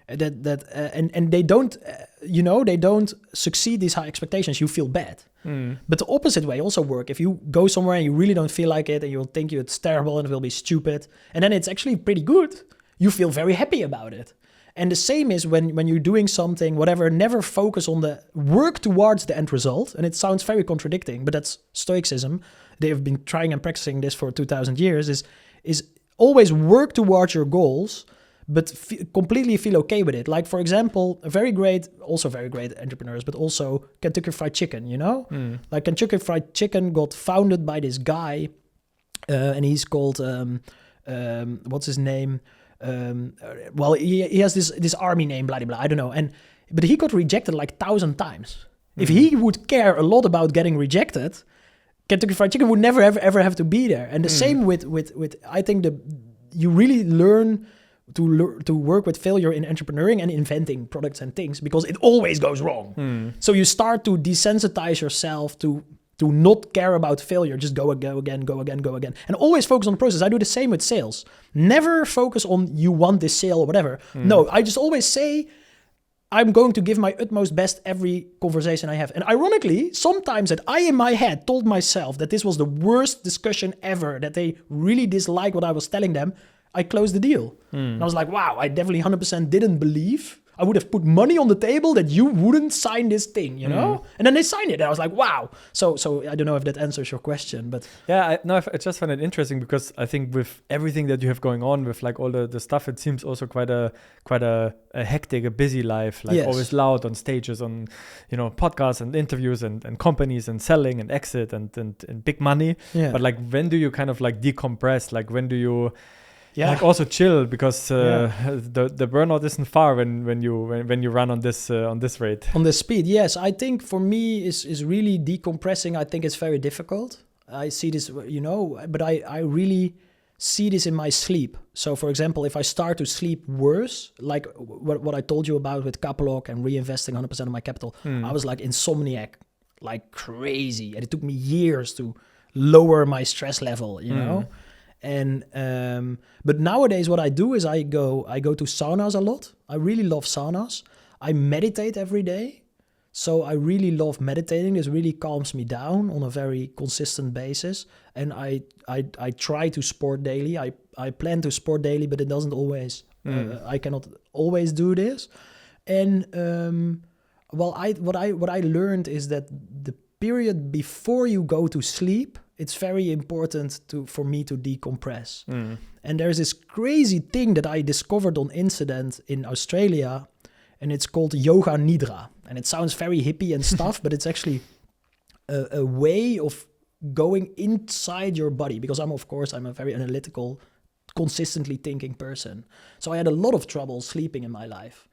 and they don't, they don't succeed these high expectations, you feel bad. But the opposite way also work. If you go somewhere and you really don't feel like it and you'll think it's terrible and it will be stupid, and then it's actually pretty good, you feel very happy about it. And the same is when you're doing something, whatever, never focus on the work towards the end result. And it sounds very contradicting, but that's Stoicism. They have been trying and practicing this for 2,000 years, is always work towards your goals, but completely feel okay with it. Like, for example, very great entrepreneurs, but also Kentucky Fried Chicken, Like Kentucky Fried Chicken got founded by this guy, and he's called, what's his name? Well, he has this army name, blah, blah, blah, I don't know. But he got rejected like 1,000 times. If he would care a lot about getting rejected, Kentucky Fried Chicken would never, ever have to be there. And the same with I think you really learn to work with failure in entrepreneuring and inventing products and things, because it always goes wrong. So you start to desensitize yourself to not care about failure. Just go again. And always focus on the process. I do the same with sales. Never focus on you want this sale or whatever. No, I just always say, I'm going to give my utmost best every conversation I have. And ironically, sometimes that I in my head told myself that this was the worst discussion ever, that they really disliked what I was telling them, I closed the deal. And I was like, wow, I definitely 100% didn't believe. I would have put money on the table that you wouldn't sign this thing, And then they signed it. And I was like, wow. So I don't know if that answers your question, but yeah, I just find it interesting, because I think with everything that you have going on, with like all the stuff, it seems also quite a hectic, a busy life, like always loud on stages, on podcasts and interviews and companies and selling and exit and big money. But like, when do you kind of like decompress? Like, when do you like also chill, because the burnout isn't far when you run on this rate, on this speed? Yes, I think for me is really decompressing. I think it's very difficult. I see this, but I really see this in my sleep. So for example, if I start to sleep worse, like what I told you about with Kaplock and reinvesting 100% of my capital, I was like insomniac, like crazy, and it took me years to lower my stress level, And but nowadays what I do is I go to saunas a lot. I really love saunas. I meditate every day. So I really love meditating. This really calms me down on a very consistent basis. And I try to sport daily. I plan to sport daily, but it doesn't always. I cannot always do this. And what I learned is that the period before you go to sleep, it's very important for me to decompress. And there's this crazy thing that I discovered on Incident in Australia, and it's called Yoga Nidra. And it sounds very hippie and stuff, but it's actually a way of going inside your body. Because I'm a very analytical, consistently thinking person. So I had a lot of trouble sleeping in my life.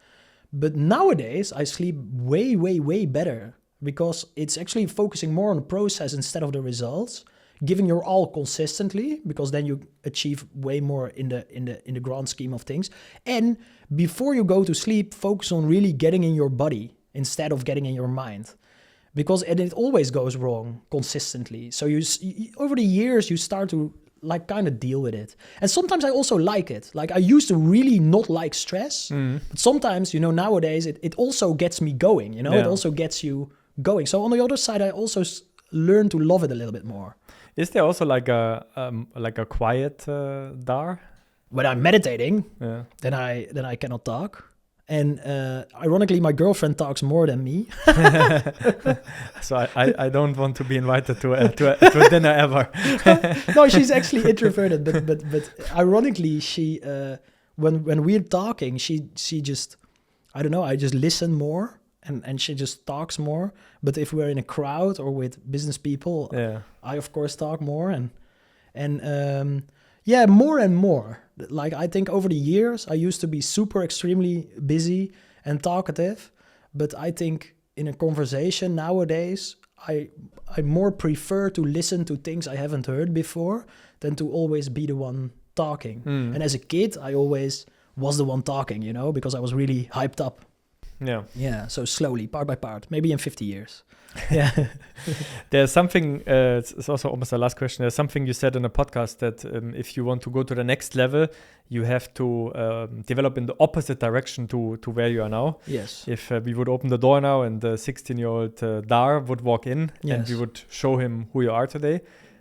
But nowadays, I sleep way, way, way better, because it's actually focusing more on the process instead of the results, giving your all consistently, because then you achieve way more in the grand scheme of things. And before you go to sleep, focus on really getting in your body instead of getting in your mind, because it always goes wrong consistently. So you over the years, you start to like kind of deal with it. And sometimes I also like it. Like I used to really not like stress, but sometimes, nowadays it also gets me going, It also gets you going. So on the other side, I also learn to love it a little bit more. Is there also like a quiet Dar? When I'm meditating, then I cannot talk. And ironically, my girlfriend talks more than me. So I don't want to be invited to a dinner ever. No, she's actually introverted. But ironically, she when we're talking, she just, I don't know, I just listen more. And she just talks more. But if we're in a crowd or with business people, I of course talk more and more and more. Like I think over the years, I used to be super extremely busy and talkative, but I think in a conversation nowadays, I more prefer to listen to things I haven't heard before than to always be the one talking. And as a kid, I always was the one talking, because I was really hyped up. Yeah. So slowly, part by part, maybe in 50 years. Yeah. There's something, it's also almost the last question. There's something you said in a podcast that if you want to go to the next level, you have to develop in the opposite direction to where you are now. Yes. If we would open the door now and the 16-year-old Dar would walk in and we would show him who you are today,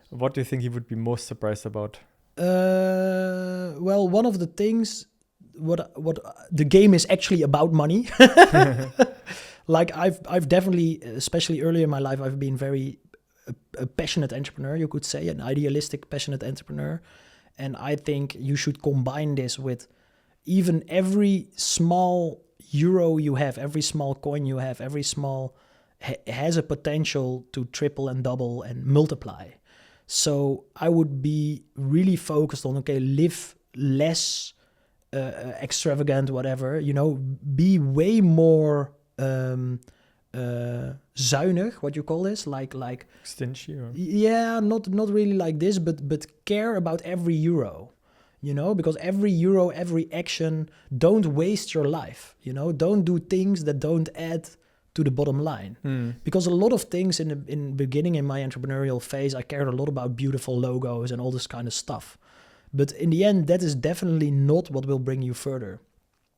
what do you think he would be most surprised about? Well, one of the things, what the game is actually about money. Like I've definitely, especially earlier in my life, I've been very a passionate entrepreneur, you could say, an idealistic, passionate entrepreneur. And I think you should combine this with even every small euro you have, every small coin you have, every small has a potential to triple and double and multiply. So I would be really focused on, live less extravagant, whatever, be way more zuinig, what you call this, like stingy, or? Yeah, not really like this, but care about every euro, because every euro, every action, don't waste your life, don't do things that don't add to the bottom line. Because a lot of things in the beginning in my entrepreneurial phase, I cared a lot about beautiful logos and all this kind of stuff, but in the end, that is definitely not what will bring you further.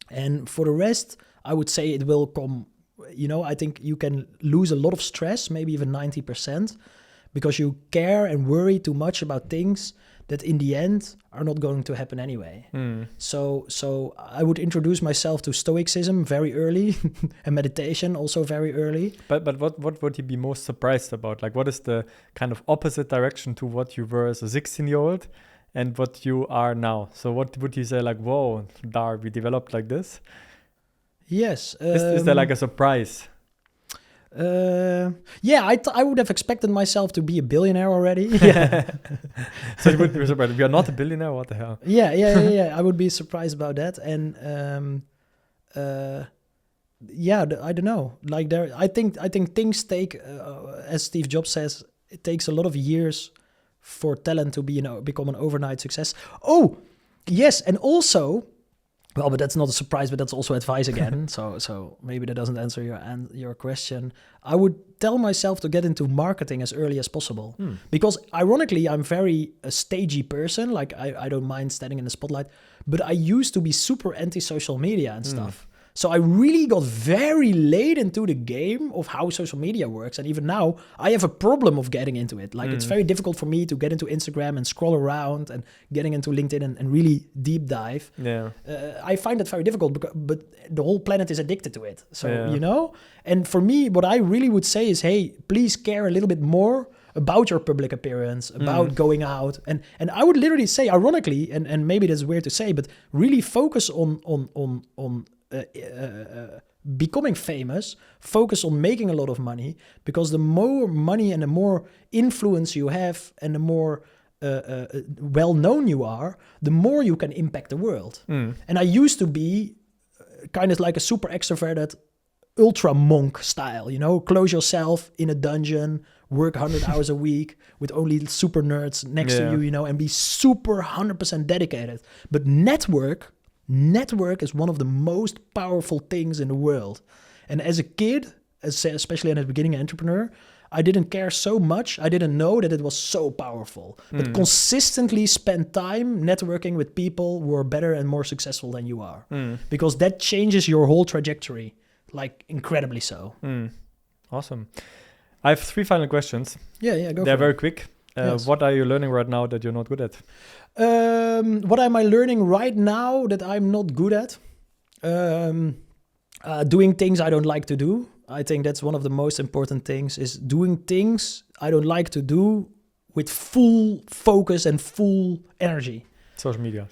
And for the rest, I would say it will come, I think you can lose a lot of stress, maybe even 90%, because you care and worry too much about things that in the end are not going to happen anyway. So I would introduce myself to Stoicism very early and meditation also very early. But what would you be most surprised about? Like, what is the kind of opposite direction to what you were as a 16-year-old and what you are now? So what would you say, like, whoa, Dar, we developed like this? Yes. Is there like a surprise? I would have expected myself to be a billionaire already. Yeah. So you would be surprised. We are not a billionaire. What the hell? Yeah. I would be surprised about that. And I don't know. Like I think things take, as Steve Jobs says, it takes a lot of years for talent to become an overnight success. Oh, yes, and also. Well, but that's not a surprise, but that's also advice again. So maybe that doesn't answer your question. I would tell myself to get into marketing as early as possible. Because ironically, I'm very a stagey person. Like I don't mind standing in the spotlight, but I used to be super anti-social media and stuff. So I really got very late into the game of how social media works. And even now, I have a problem of getting into it. Like, it's very difficult for me to get into Instagram and scroll around and getting into LinkedIn and really deep dive. Yeah. I find that very difficult, but the whole planet is addicted to it. So, And for me, what I really would say is, hey, please care a little bit more about your public appearance, about going out. And I would literally say, ironically, and maybe that's weird to say, but really focus on becoming famous, focus on making a lot of money, because the more money and the more influence you have and the more well-known you are, the more you can impact the world. And I used to be kind of like a super extroverted ultra monk style, close yourself in a dungeon, work 100 hours a week with only super nerds next to you, and be super 100% dedicated. But network is one of the most powerful things in the world. And as a kid, especially as a beginning entrepreneur, I didn't care so much. I didn't know that it was so powerful. But consistently spend time networking with people who are better and more successful than you are. Because that changes your whole trajectory, like incredibly so. Awesome. I have 3 final questions. Yeah, go They're for very it. quick. Yes. What are you learning right now that you're not good at? What am I learning right now that I'm not good at? Doing things I don't like to do. I think that's one of the most important things, is doing things I don't like to do with full focus and full energy. Social media.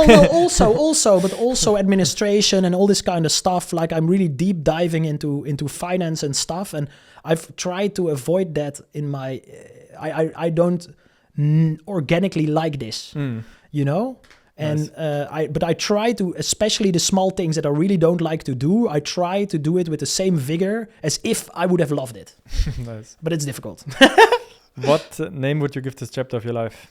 also administration and all this kind of stuff. Like, I'm really deep diving into finance and stuff, and I've tried to avoid that in my. I don't organically like this, And Nice. I try to, especially the small things that I really don't like to do, I try to do it with the same vigor as if I would have loved it. Nice. But it's difficult. What name would you give this chapter of your life?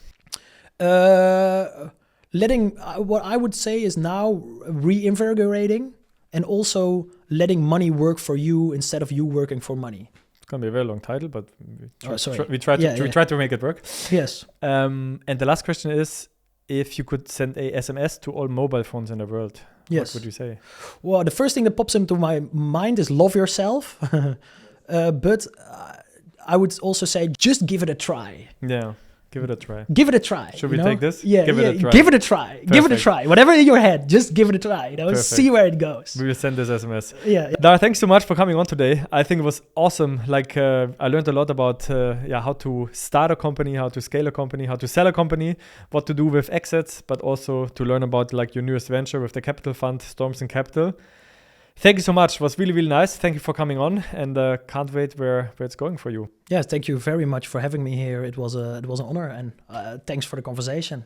what I would say is now reinvigorating and also letting money work for you instead of you working for money. It's going to be a very long title, but we try to make it work. Yes. And the last question is, if you could send a SMS to all mobile phones in the world, what would you say? Well, the first thing that pops into my mind is love yourself. But I would also say just give it a try. Yeah. Give it a try. Give it a try. Should we take this? Yeah. Give it a try. Give it a try. Perfect. Give it a try. Whatever in your head, just give it a try. See where it goes. We will send this SMS. Yeah. Dar, thanks so much for coming on today. I think it was awesome. Like I learned a lot about how to start a company, how to scale a company, how to sell a company, what to do with exits, but also to learn about like your newest venture with the capital fund, Stormson Capital. Thank you so much. It was really, really nice. Thank you for coming on, and can't wait where it's going for you. Yes, thank you very much for having me here. It was an honor, and thanks for the conversation.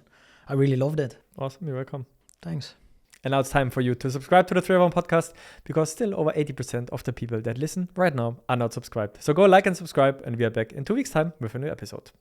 I really loved it. Awesome. You're welcome. Thanks. And now it's time for you to subscribe to the 301 podcast, because still over 80% of the people that listen right now are not subscribed. So go like and subscribe, and we are back in 2 weeks' time with a new episode.